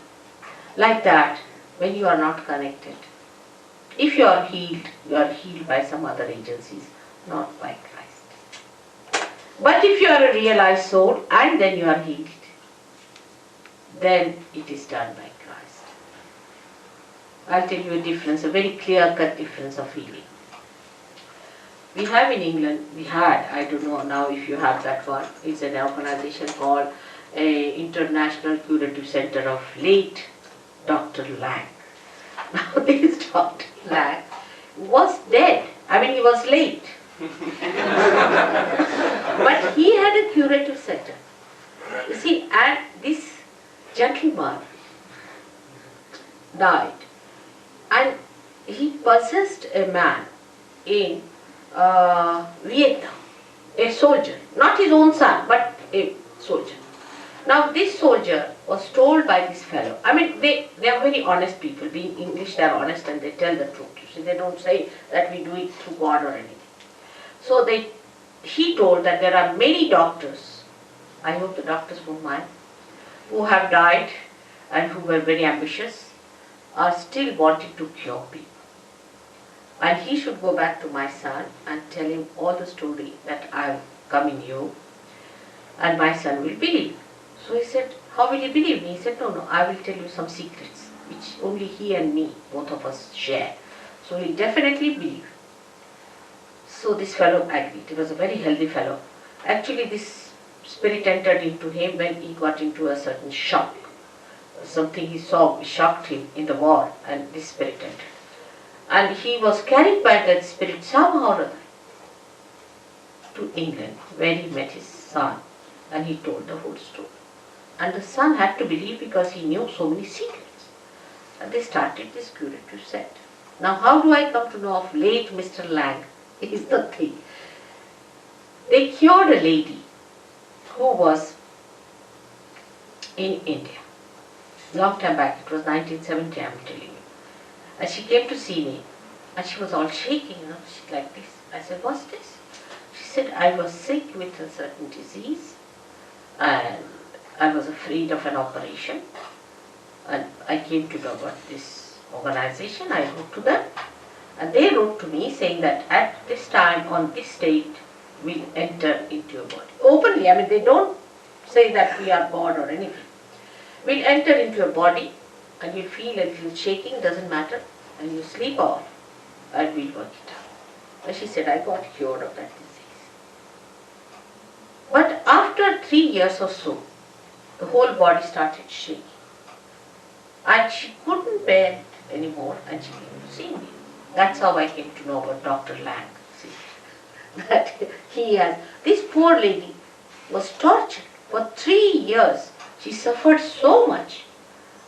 like that, when you are not connected, if you are healed by some other agencies, not by Christ. But if you are a realized soul and then you are healed, then it is done by Christ. I'll tell you a difference, a very clear-cut difference of healing. We have in England, I don't know now if you have that one, it's an organization called International Curative Center of late Dr. Lang. Now this Dr. Lang was dead. I mean, he was late. But he had a curative center. You see, and this gentleman died. And he possessed a man in Vietnam, a soldier, not his own son, but a soldier. Now this soldier was told by this fellow, I mean they are very honest people, being English they are honest and they tell the truth. You see, they don't say that we do it through God or anything. So he told that there are many doctors, I hope the doctors won't mind, who have died and who were very ambitious, are still wanting to cure people. And he should go back to my son and tell him all the story that I have come in you, and my son will believe. So he said, how will he believe me? He said, no, I will tell you some secrets which only he and me, both of us, share. So he'll definitely believe. So this fellow agreed. He was a very healthy fellow. Actually this spirit entered into him when he got into a certain shock. Something he saw shocked him in the war, and this spirit entered. And he was carried by that spirit somehow or other to England, where he met his son, and he told the whole story. And the son had to believe because he knew so many secrets. And they started this curative set. Now how do I come to know of late Mr. Lang? Is the thing. They cured a lady who was in India. Long time back, it was 1970, I'm telling you. And she came to see me, and she was all shaking, she's like this. I said, what's this? She said, I was sick with a certain disease, and I was afraid of an operation. And I came to know about this organization, I wrote to them, and they wrote to me saying that at this time, on this date, we'll enter into your body. Openly, I mean, they don't say that we are God or anything. We'll enter into your body, and you'll feel a little shaking, doesn't matter, and you sleep off, and we'll work it out. And she said, I got cured of that disease. But after 3 years or so, the whole body started shaking. And she couldn't bear it anymore, and she came to see me. That's how I came to know about Dr. Lang. See, that he has, this poor lady was tortured for 3 years. She suffered so much.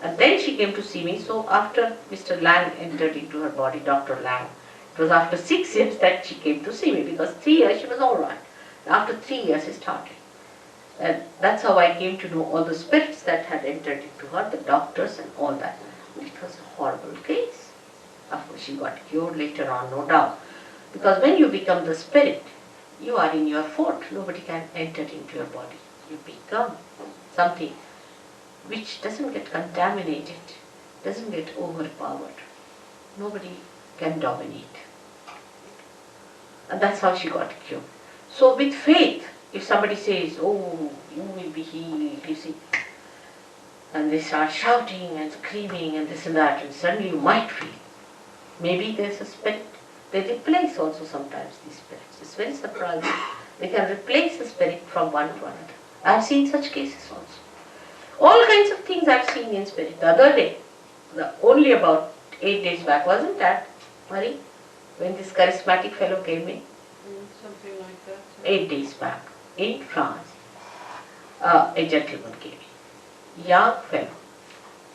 And then she came to see me. So after Mr. Lang entered into her body, Dr. Lang, it was after 6 years that she came to see me, because 3 years she was all right. After 3 years it started. And that's how I came to know all the spirits that had entered into her, the doctors and all that. It was a horrible case. Of course she got cured later on, no doubt. Because when you become the spirit, you are in your fort. Nobody can enter into your body. You become something which doesn't get contaminated, doesn't get overpowered. Nobody can dominate. And that's how she got cured. So with faith, if somebody says, oh, you will be healed, you see, and they start shouting and screaming and this and that, and suddenly you might feel, maybe there's a spirit. They replace also sometimes these spirits. It's very surprising. They can replace the spirit from one to another. I've seen such cases also. All kinds of things I've seen in spirit. The other day, only about 8 days back, wasn't that, Marie? When this charismatic fellow came in? Something like that. 8 days back, in France, a gentleman came in. Young fellow,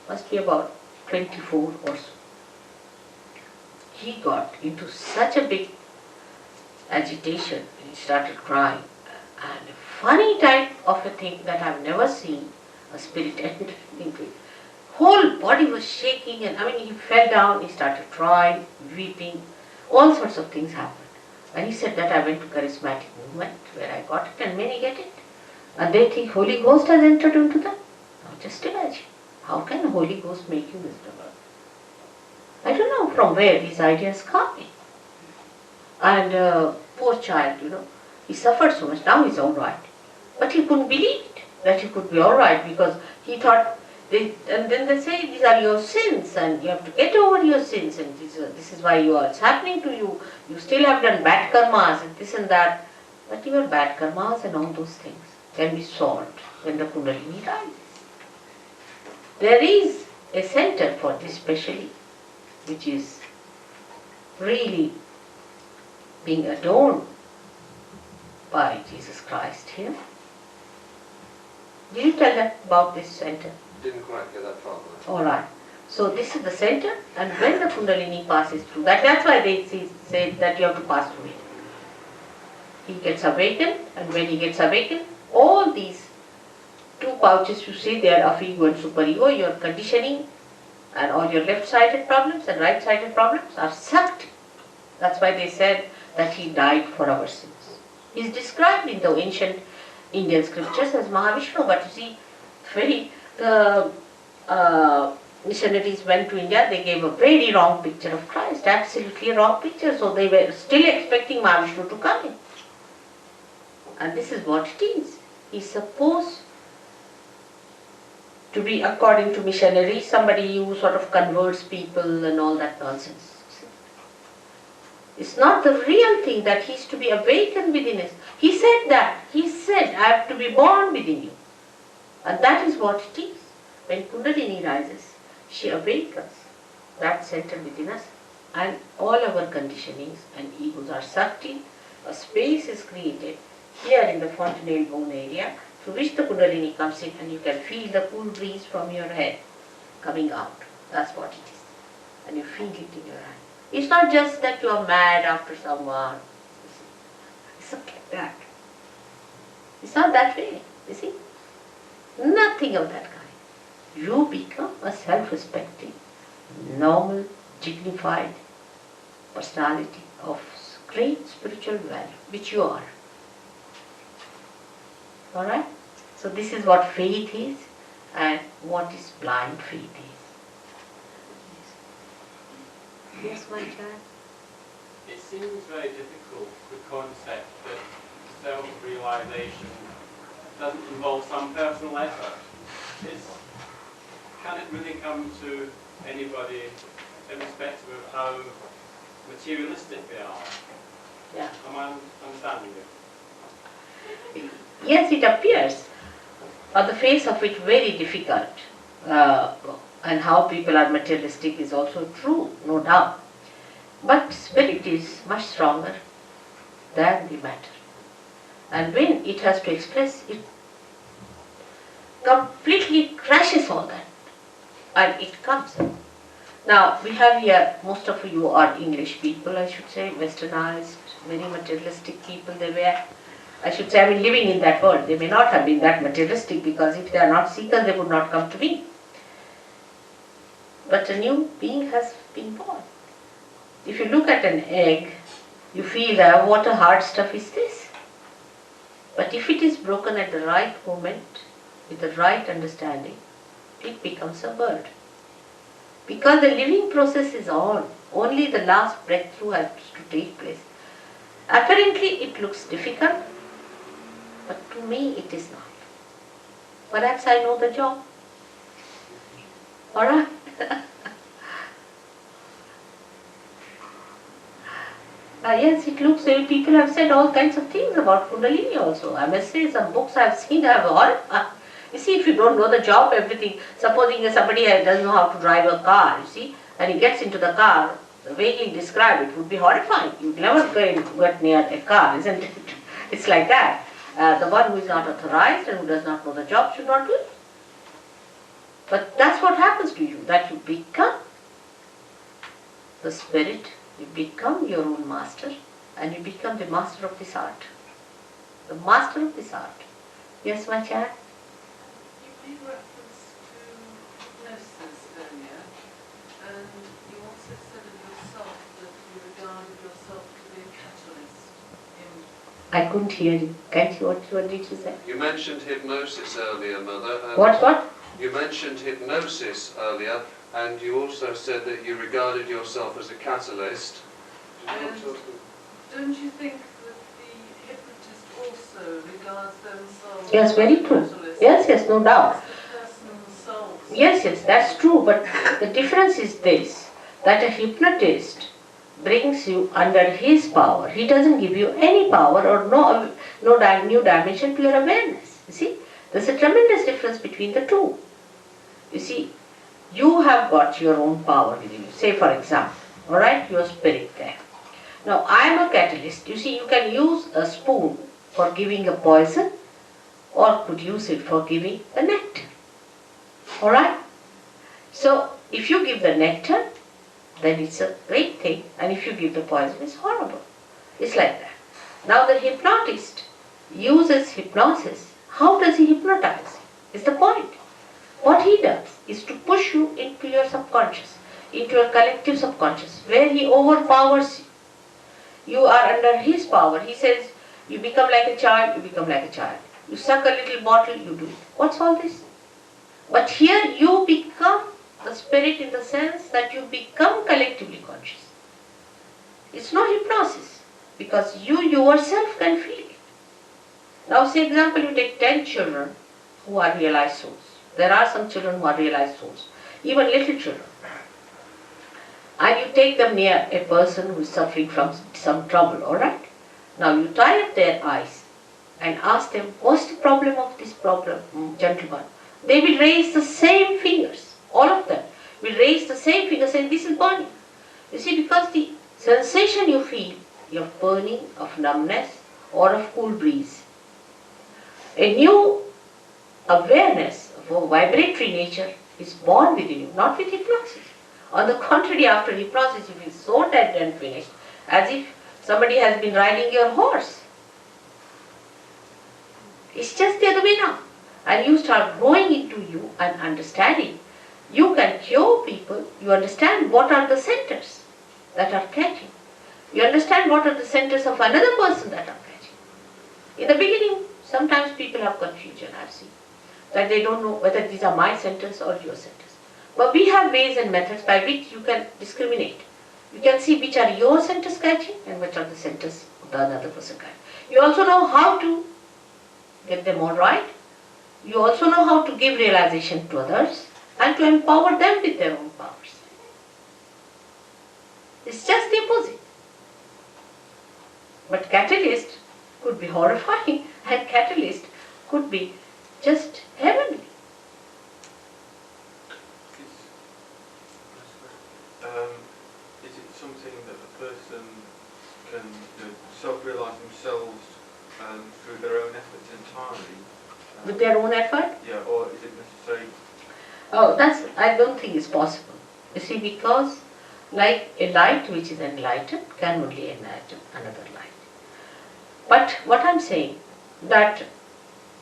must be about 24 or so. He got into such a big agitation, he started crying, and a funny type of a thing that I've never seen a spirit enter into it. Whole body was shaking, and he fell down, he started crying, weeping, all sorts of things happened. And he said that I went to charismatic movement where I got it, and many get it. And they think Holy Ghost has entered into them. Now just imagine, how can the Holy Ghost make you miserable? I don't know from where these ideas come in. And poor child, he suffered so much, now he's alright. But he couldn't believe it, that he could be alright, because he thought, and then they say these are your sins and you have to get over your sins, and this is why it's happening to you. You still have done bad karmas and this and that. But your bad karmas and all those things can be solved when the Kundalini rises. There is a center for this specially, which is really being adorned by Jesus Christ here. Did you tell them about this center? Didn't quite get that far. Alright. So this is the center, and when the Kundalini passes through, that's why they say that you have to pass through it. He gets awakened, and when he gets awakened, all these two pouches you see there of ego and superego, your conditioning and all your left-sided problems and right-sided problems are sucked. That's why they said that he died for our sins. He is described in the ancient Indian scriptures as Mahavishnu, but you see, the missionaries went to India, they gave a very wrong picture of Christ, absolutely a wrong picture, so they were still expecting Mahavishnu to come in. And this is what it is. He is supposed to be, according to missionaries, somebody who sort of converts people and all that nonsense. It's not the real thing that he is to be awakened within us. He said that. He said, I have to be born within you. And that is what it is. When Kundalini rises, she awakens that center within us, and all our conditionings and egos are sucked in. A space is created here in the fontanelle bone area, through which the Kundalini comes in, and you can feel the cool breeze from your head coming out. That's what it is. And you feel it in your hand. It's not just that you are mad after someone. It's not like that. It's not that way, you see. Nothing of that kind. You become a self-respecting, normal, dignified personality of great spiritual value, which you are. Alright? So this is what faith is and what is blind faith is. Yes, my child? It seems very difficult, the concept that self-realization doesn't involve some personal effort. Can it really come to anybody irrespective of how materialistic they are? Yeah. Am I understanding you? Yes, it appears on the face of it very difficult. And how people are materialistic is also true, no doubt. But spirit is much stronger than the matter. And when it has to express, it completely crashes all that. And it comes. Now, we have here, most of you are English people, I should say, westernized, very materialistic people they were. I should say, living in that world. They may not have been that materialistic, because if they are not seekers, they would not come to me. But a new being has been born. If you look at an egg, you feel that what a hard stuff is this. But if it is broken at the right moment, with the right understanding, it becomes a bird. Because the living process is on, only the last breakthrough has to take place. Apparently it looks difficult, but to me it is not. Perhaps I know the job. Alright? Yes, it looks, people have said all kinds of things about Kundalini also. I must say, some books I have seen have horrified. You see, if you don't know the job, everything, supposing somebody doesn't know how to drive a car, you see, and he gets into the car, the way he described it would be horrifying. You'd never get near a car, isn't it? It's like that. The one who is not authorized and who does not know the job should not do it. But that's what happens to you, that you become the spirit, you become your own master, and you become the master of this art. The master of this art. Yes, my child? You made reference to hypnosis earlier, and you also said of yourself that you regarded yourself to be a catalyst in... I couldn't hear you. Can't you? What did you say? You mentioned hypnosis earlier, Mother. And What? You mentioned hypnosis earlier, and you also said that you regarded yourself as a catalyst. And don't you think that the hypnotist also regards themselves Yes, very as a true. catalyst? Yes, no doubt. As the person themselves. Yes, that's true, but the difference is this, that a hypnotist brings you under his power. He doesn't give you any power or no new dimension to your awareness. You see, there's a tremendous difference between the two. You see, you have got your own power within you. Say for example, alright, your spirit there. Now I am a catalyst. You see, you can use a spoon for giving a poison or could use it for giving the nectar. Alright? So if you give the nectar, then it's a great thing, and if you give the poison, it's horrible. It's like that. Now the hypnotist uses hypnosis. How does he hypnotize? Is the point. What he does is to push you into your subconscious, into your collective subconscious, where he overpowers you. You are under his power. He says, you become like a child, you become like a child. You suck a little bottle, you do it. What's all this? But here you become the spirit in the sense that you become collectively conscious. It's no hypnosis, because you yourself can feel it. Now say example, you take 10 children who are realized souls. There are some children who are realized souls, even little children. And you take them near a person who is suffering from some trouble, alright? Now you tie up their eyes and ask them, what's the problem of this gentleman? They will raise the same fingers, all of them will raise the same finger saying, this is burning. You see, because the sensation you feel, of burning, of numbness, or of cool breeze, a new awareness of a vibratory nature is born within you, not with hypnosis. On the contrary, after hypnosis, you feel so dead and finished, as if somebody has been riding your horse. It's just the other way now. And you start growing into you and understanding. You can cure people. You understand what are the centers that are catching. You understand what are the centers of another person that are catching. In the beginning, sometimes people have confusion, I've seen, that they don't know whether these are my centers or your centers. But we have ways and methods by which you can discriminate. You can see which are your centers catching and which are the centers of the other person catching. You also know how to get them all right. You also know how to give realization to others and to empower them with their own powers. It's just the opposite. But catalyst could be horrifying and catalyst could be just heavenly. Is it something that a person can self-realise themselves through their own efforts entirely? With their own effort? Yeah, or is it necessary? Oh, I don't think it's possible. You see, because like a light which is enlightened can only enlighten another light. But what I'm saying, that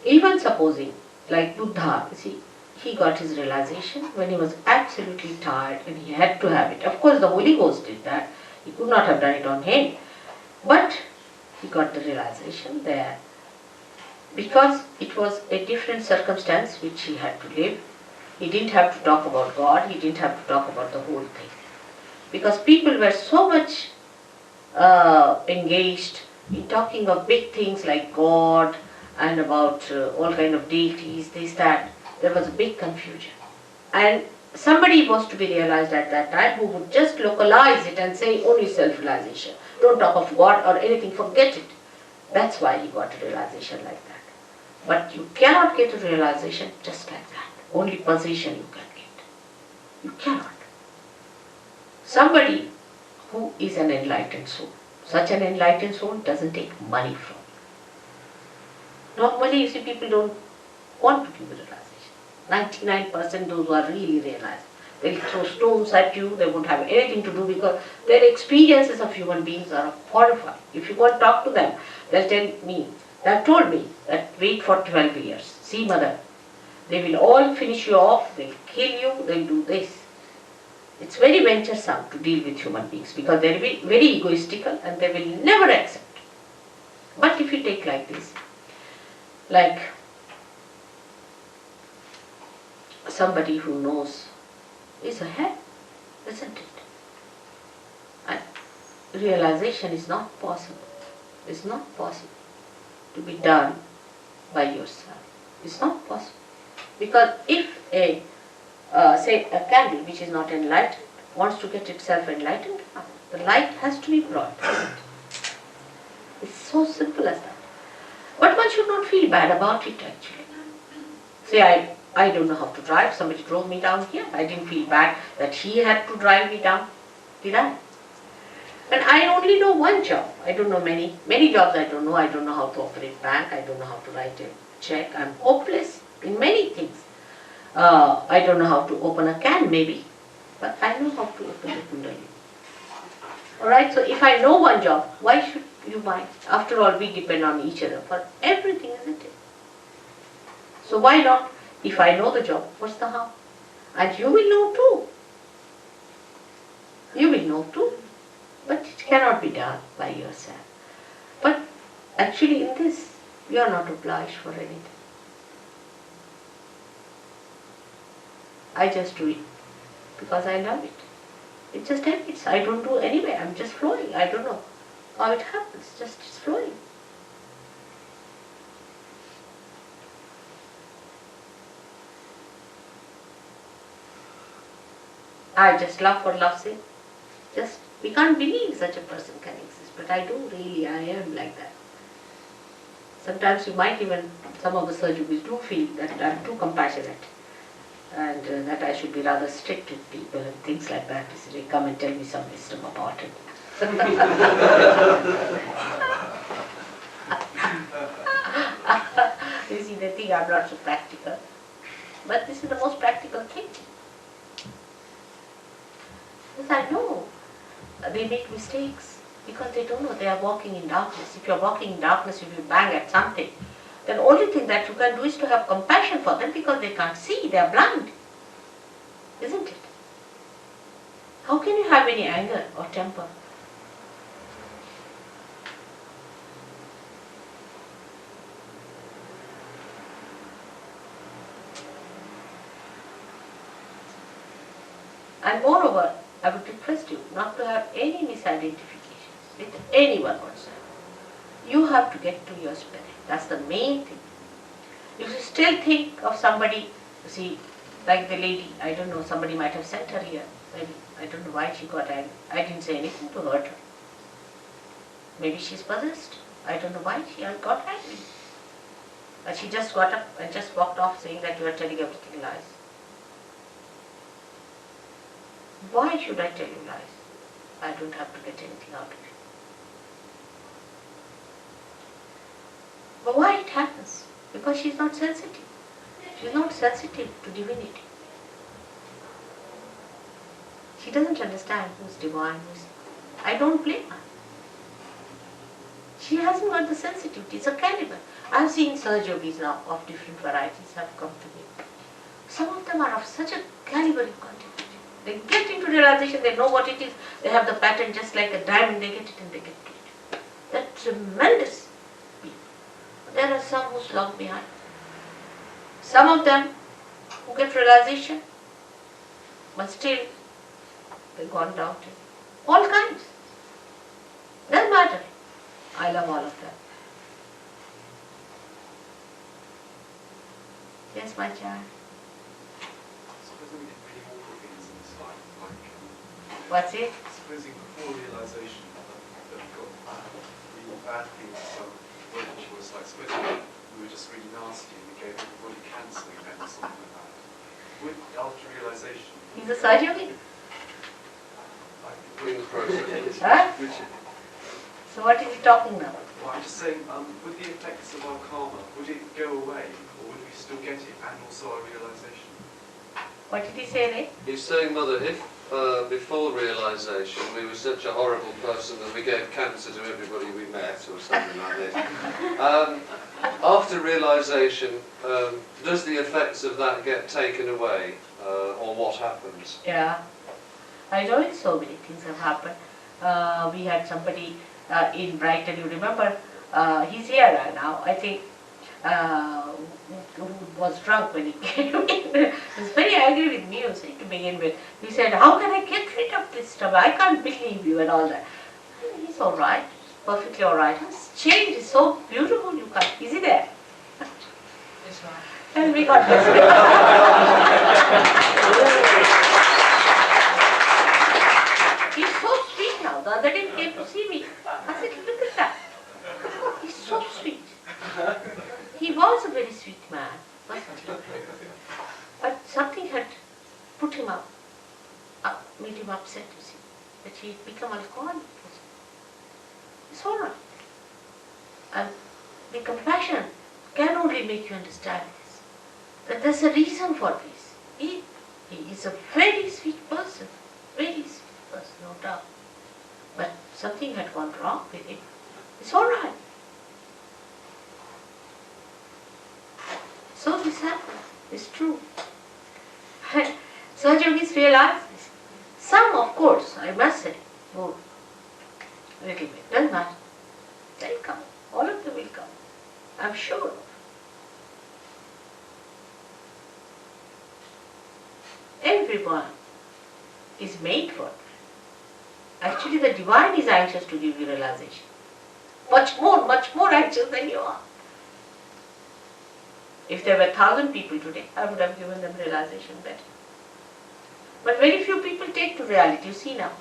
even supposing, like Buddha, you see, he got his realization when he was absolutely tired and he had to have it. Of course, the Holy Ghost did that. He could not have done it on him. But he got the realization there because it was a different circumstance which he had to live. He didn't have to talk about God. He didn't have to talk about the whole thing. Because people were so much engaged in talking of big things like God and about all kind of deities, this, that. There was a big confusion. And somebody was to be realized at that time who would just localize it and say only self-realization. Don't talk of God or anything, forget it. That's why he got a realization like that. But you cannot get to realization just like that. Only position you can get. You cannot. Somebody who is an enlightened soul, such an enlightened soul doesn't take money from you. Normally, you see, people don't want to give a realization. 99% those who are really realized, they'll throw stones at you, they won't have anything to do because their experiences of human beings are horrifying. If you go and talk to them, they'll tell me, they've told me that wait for 12 years, see mother, they will all finish you off, they'll kill you, they'll do this. It's very venturesome to deal with human beings because they'll be very egoistical and they will never accept. But if you take like this, like somebody who knows is a head, isn't it? And realization is not possible. It's not possible to be done by yourself. It's not possible. Because if say a candle which is not enlightened wants to get itself enlightened, the light has to be brought. It's so simple as that. But one should not feel bad about it actually. Say I don't know how to drive, somebody drove me down here, I didn't feel bad that he had to drive me down, did I? And I only know one job, I don't know many jobs I don't know how to operate bank, I don't know how to write a check, I'm hopeless in many things. I don't know how to open a can maybe, but I know how to open the kundalini. Alright, so if I know one job, why should you mind? After all, we depend on each other for everything, isn't it? So why not? If I know the job, what's the harm? And you will know too. You will know too. But it cannot be done by yourself. But actually in this, you are not obliged for anything. I just do it because I love it. It just happens. I don't do anyway. I'm just flowing. I don't know how it happens. Just it's flowing. I just love for love's sake. Just, we can't believe such a person can exist. But I do really, I am like that. Sometimes you might even, some of the surgeons do feel that I'm too compassionate. And that I should be rather strict with people and things like that. So they come and tell me some wisdom about it. You see, they think I'm not so practical. But this is the most practical thing. Because I know they make mistakes because they don't know they are walking in darkness. If you are walking in darkness, if you bang at something, then the only thing that you can do is to have compassion for them because they can't see, they are blind. Isn't it? How can you have any anger or temper? And moreover, I would request you not to have any misidentifications with anyone whatsoever. You have to get to your spirit. That's the main thing. If you still think of somebody, see, like the lady, I don't know, somebody might have sent her here. Maybe, I don't know why she got angry. I didn't say anything to hurt her. Maybe she's possessed. I don't know why she got angry. But she just got up and just walked off saying that you are telling everything lies. Why should I tell you lies? I don't have to get anything out of it. But why it happens? Because she's not sensitive. She's not sensitive to divinity. She doesn't understand who's divine, who's... I don't blame her. She hasn't got the sensitivity. It's a caliber. I've seen Sahaja Yogis now of different varieties have come to me. Some of them are of such a caliber you can't imagine. They get into realization, they know what it is, they have the pattern just like a diamond, they get it and they get it. They're tremendous people. There are some who slog behind. Some of them who get realization, but still they've gone down to all kinds. Doesn't matter. I love all of them. Yes, my child. Supposing we did pretty awful things in this life, like What's it? supposing before realization that we got really bad things, some which was like supposing we were just really nasty He's a Sahaja Yogi. In the process. Huh? So what is he talking now? Well, I'm just saying, with the effects of our karma, would it go away, or would we still get it, and also our realization? What did he say, Ray? He's saying, Mother, if before realisation we were such a horrible person that we gave cancer to everybody we met, or something like this, after realisation, does the effects of that get taken away, or what happens? Yeah. I know so many things have happened. We had somebody in Brighton, you remember, he's here now, I think, who was drunk when he came in. He was very angry with me also to begin with. He said, how can I get rid of this stuff? I can't believe you and all that. And he's all right, perfectly all right. His change is so beautiful, you can't. Is he there? Yes, ma'am. And we got this. He's so sweet now. The other day he came to see me. I said, look at that. He's so sweet. He was a very sweet man, but something had put him up, made him upset, you see, that he had become alcoholic. It's all right. And the compassion can only make you understand this, that there's a reason for this. He is a very sweet person, no doubt. But something had gone wrong with him. It's all right. So this happens. It's true. Sahaja Yogis realize this. Some, of course, I must say, would a little bit. Doesn't matter. They'll come. All of them will come. I'm sure of. Everyone is made for it. Actually, the divine is anxious to give you realization. Much more anxious than you are. If there were 1,000 people today, I would have given them realization better. But very few people take to reality. You see now,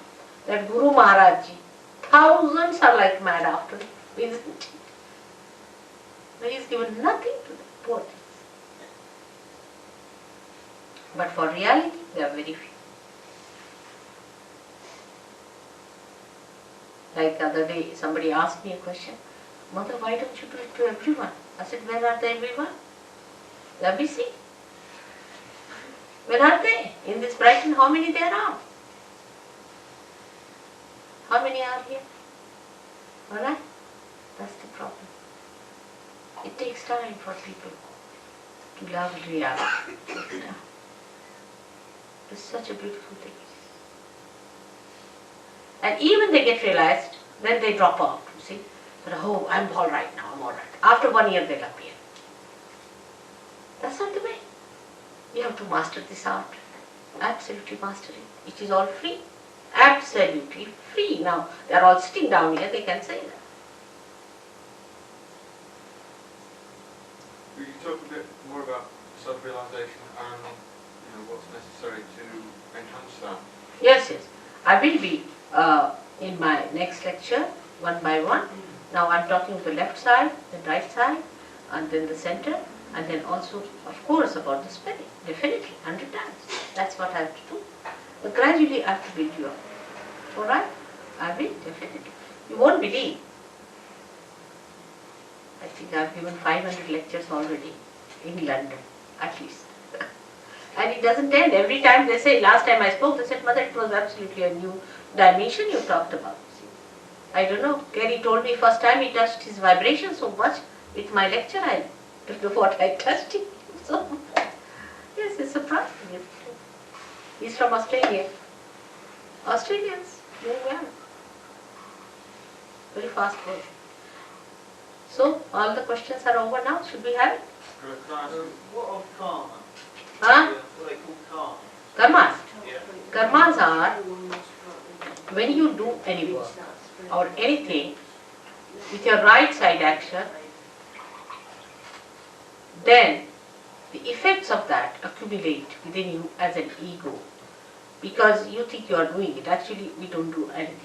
that Guru Maharaj Ji, thousands are like mad after him, isn't it? But he's given nothing to them, poor things. But for reality, there are very few. Like the other day, somebody asked me a question, Mother, why don't you do it to everyone? I said, where are the everyone? They're busy. Where are they? In this Brighton, how many there are? How many are here? Alright? That's the problem. It takes time for people to love reality. It takes time. It's such a beautiful thing. And even they get realized, then they drop out, you see. But, oh, I'm all right now, I'm all right. After 1 year, they'll appear. That's not the way. You have to master this art. Absolutely master it. It is all free. Absolutely free. Now, they are all sitting down here, they can say that. Will you talk a bit more about self-realization and what's necessary to enhance that? Yes. I will be in my next lecture, one by one. Now I'm talking of the left side, the right side, and then the center, and then also, of course, about the spelling. Definitely, 100 times. That's what I have to do. But gradually I have to build you up. Alright? I will, definitely. You won't believe. I think I've given 500 lectures already in London, at least. And it doesn't end. Every time they say, last time I spoke, they said, Mother, it was absolutely a new dimension you talked about. I don't know. Gary told me first time he touched his vibration so much with my lecture, I don't know what I touched him so much. Yes, it's surprising. He's from Australia. Australians, doing well. Very fast work. So, all the questions are over now. Should we have it? What of karma? Huh? What are they called karma? Karmas. Yeah. Karmas are when you do any work or anything with your right side action, then the effects of that accumulate within you as an ego because you think you are doing it. Actually, we don't do anything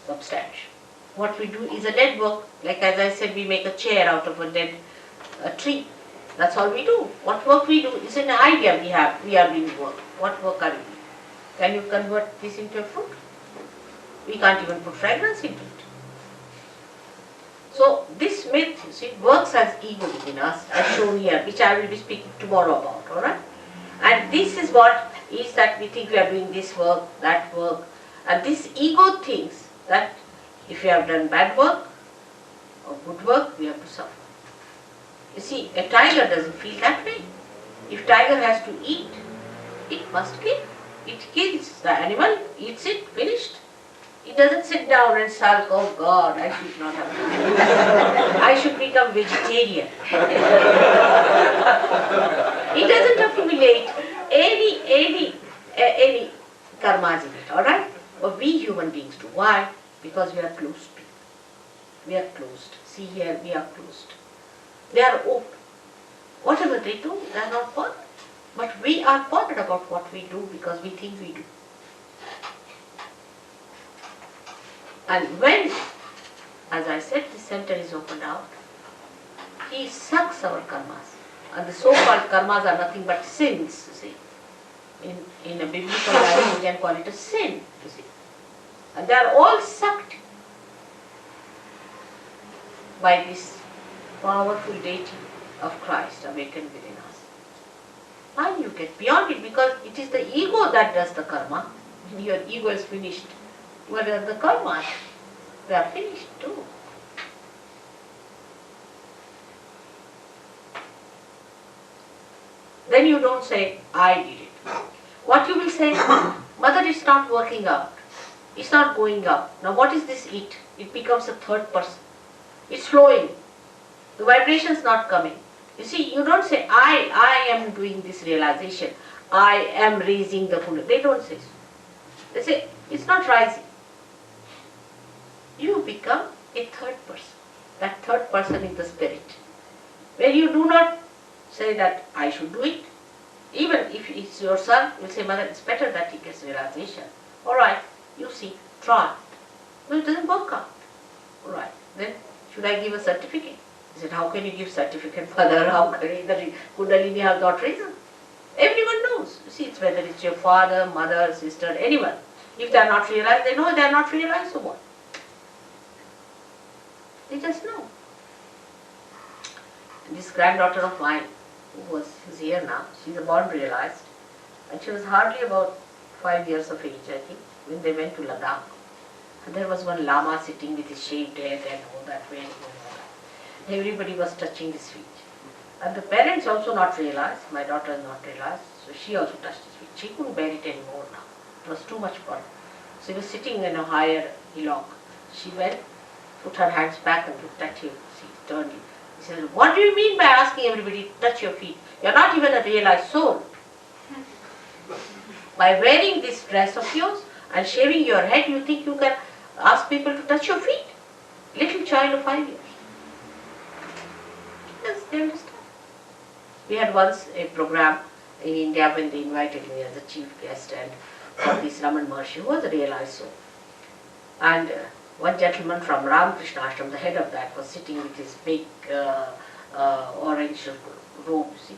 substantial. What we do is a dead work. Like as I said, we make a chair out of a dead tree. That's all we do. What work we do is an idea we have. We are doing work. What work are we doing? Can you convert this into a fruit? We can't even put fragrance into it. So this myth, you see, works as ego within us, as shown here, which I will be speaking tomorrow about, alright? And this is what is that we think we are doing this work, that work, and this ego thinks that if we have done bad work or good work, we have to suffer. You see, a tiger doesn't feel that way. If tiger has to eat, it must kill. It kills the animal, eats it, finished. It doesn't sit down and sulk, oh God, I should not have done that. I should become vegetarian. It doesn't accumulate any karmas in it, alright? But we human beings do. Why? Because we are closed. We are closed. See here, we are closed. They are open. Whatever they do, they are not bothered. But we are bothered about what we do because we think we do. And when, as I said, the center is opened out, he sucks our karmas. And the so-called karmas are nothing but sins, you see. In a biblical language, we can call it a sin, you see. And they are all sucked by this powerful deity of Christ awakened within us. And you get beyond it because it is the ego that does the karma. When your ego is finished, what are the karmas? They are finished too. Then you don't say, I did it. What you will say, Mother, it's not working out. It's not going up. Now what is this it? It becomes a third person. It's flowing. The vibration is not coming. You see, you don't say, I am doing this realization. I am raising the Kundalini. They don't say so. They say, it's not rising. You become a third person. That third person is the spirit. Where you do not say that I should do it. Even if it's your son, you say, Mother, it's better that he gets realization. Alright, you see, try. No, it doesn't work out. Alright, then should I give a certificate? He said, how can you give certificate, Father? How can the Kundalini have not risen? Everyone knows. You see, it's whether it's your father, mother, sister, anyone. If they are not realized, they know they are not realized, so what? They just know. And this granddaughter of mine, who's here now, she's a born realized, and she was hardly about 5 years of age, I think, when they went to Ladakh. And there was one Lama sitting with his shaved head and all that way. And everybody was touching his feet. And the parents also not realized, my daughter not realized, so she also touched his feet. She couldn't bear it anymore now. It was too much for her. So he was sitting in a higher hillock. She went, put her hands back and looked at him. She turned. He said, what do you mean by asking everybody to touch your feet? You're not even a realized soul. By wearing this dress of yours and shaving your head, you think you can ask people to touch your feet? Little child of 5 years. Yes, they understand. We had once a program in India when they invited me as a chief guest, and for this Raman Maharshi, who was a realized soul. And one gentleman from Ramakrishna Ashram, the head of that, was sitting with his big orange robe, see,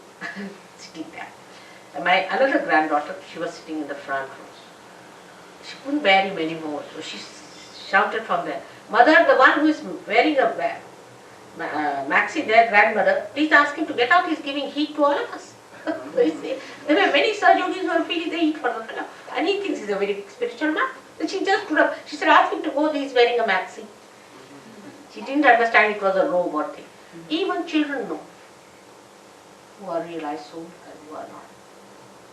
sitting there. And my another granddaughter, she was sitting in the front row. She couldn't bear him anymore, so she shouted from there, Mother, the one who is wearing a maxi there, grandmother, please ask him to get out, he's giving heat to all of us. There were many Sahaja Yogis who are feeling the heat for the fellow, and he thinks he's a very big spiritual man. So she just stood up, she said, ask him to go, he's wearing a maxi. She didn't understand it was a robe or thing. Even children know who are realized soul and who are not,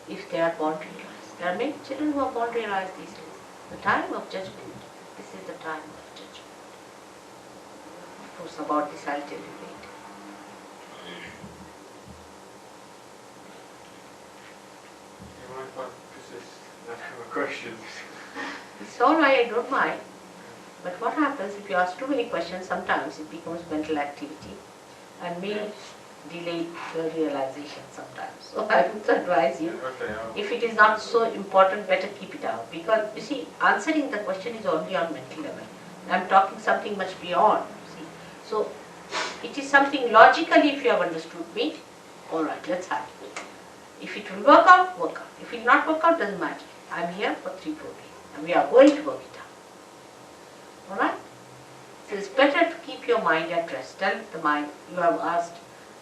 if they are born realized. There are many children who are born realized these days. The time of judgment, this is the time of judgment. Of course, about this I'll tell you later. You mind if I persist? I have a question. It's all right, I don't mind. But what happens if you ask too many questions, sometimes it becomes mental activity and may delay the realization sometimes. So I would advise you, if it is not so important, better keep it out. Because you see, answering the question is only on mental level. I'm talking something much beyond. See. So it is something logically, if you have understood me, all right, let's have it. If it will work out, work out. If it will not work out, doesn't matter. I'm here for 3 4 days and we are going to work it out. Alright? So it's better to keep your mind at rest. Tell the mind, you have asked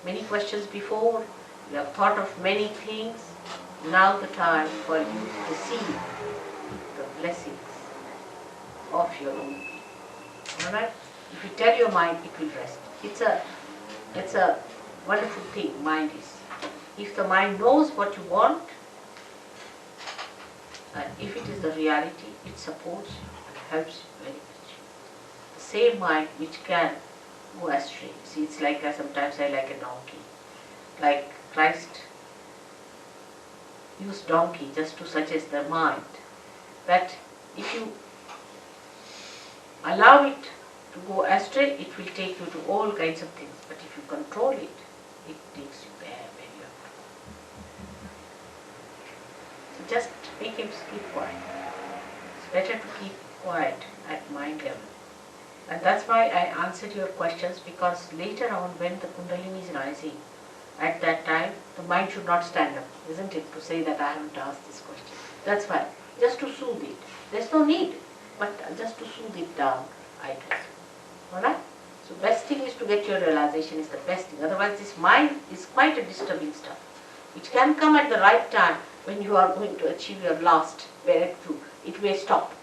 many questions before, you have thought of many things. Now the time for you to receive the blessings of your own being. Alright? If you tell your mind, it will rest. It's a wonderful thing, mind is. If the mind knows what you want, and if it is the reality, it supports you and helps you very much. The same mind which can go astray. See, it's like, sometimes I like a donkey. Like Christ used donkey just to suggest the mind that if you allow it to go astray, it will take you to all kinds of things. But if you control it, it takes you there where you are. So just make him keep quiet. It's better to keep quiet at mind level. And that's why I answered your questions, because later on when the Kundalini is rising, at that time the mind should not stand up, isn't it, to say that I haven't asked this question. That's why, just to soothe it. There's no need, but just to soothe it down, I do. Alright? So best thing is to get your realization is the best thing. Otherwise this mind is quite a disturbing stuff. It can come at the right time when you are going to achieve your last breakthrough. It may stop.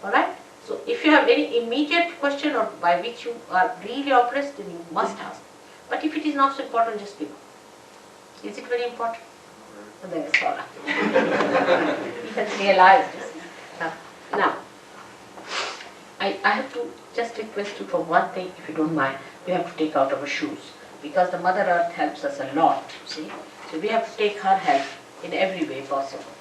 Alright? So if you have any immediate question or by which you are really oppressed, then you must ask. But if it is not so important, just give up. Is it very important? So then it's all right. You can realize this. Now, I have to just request you for one thing, if you don't mind. We have to take out our shoes, because the Mother Earth helps us a lot, see. So we have to take her help in every way possible.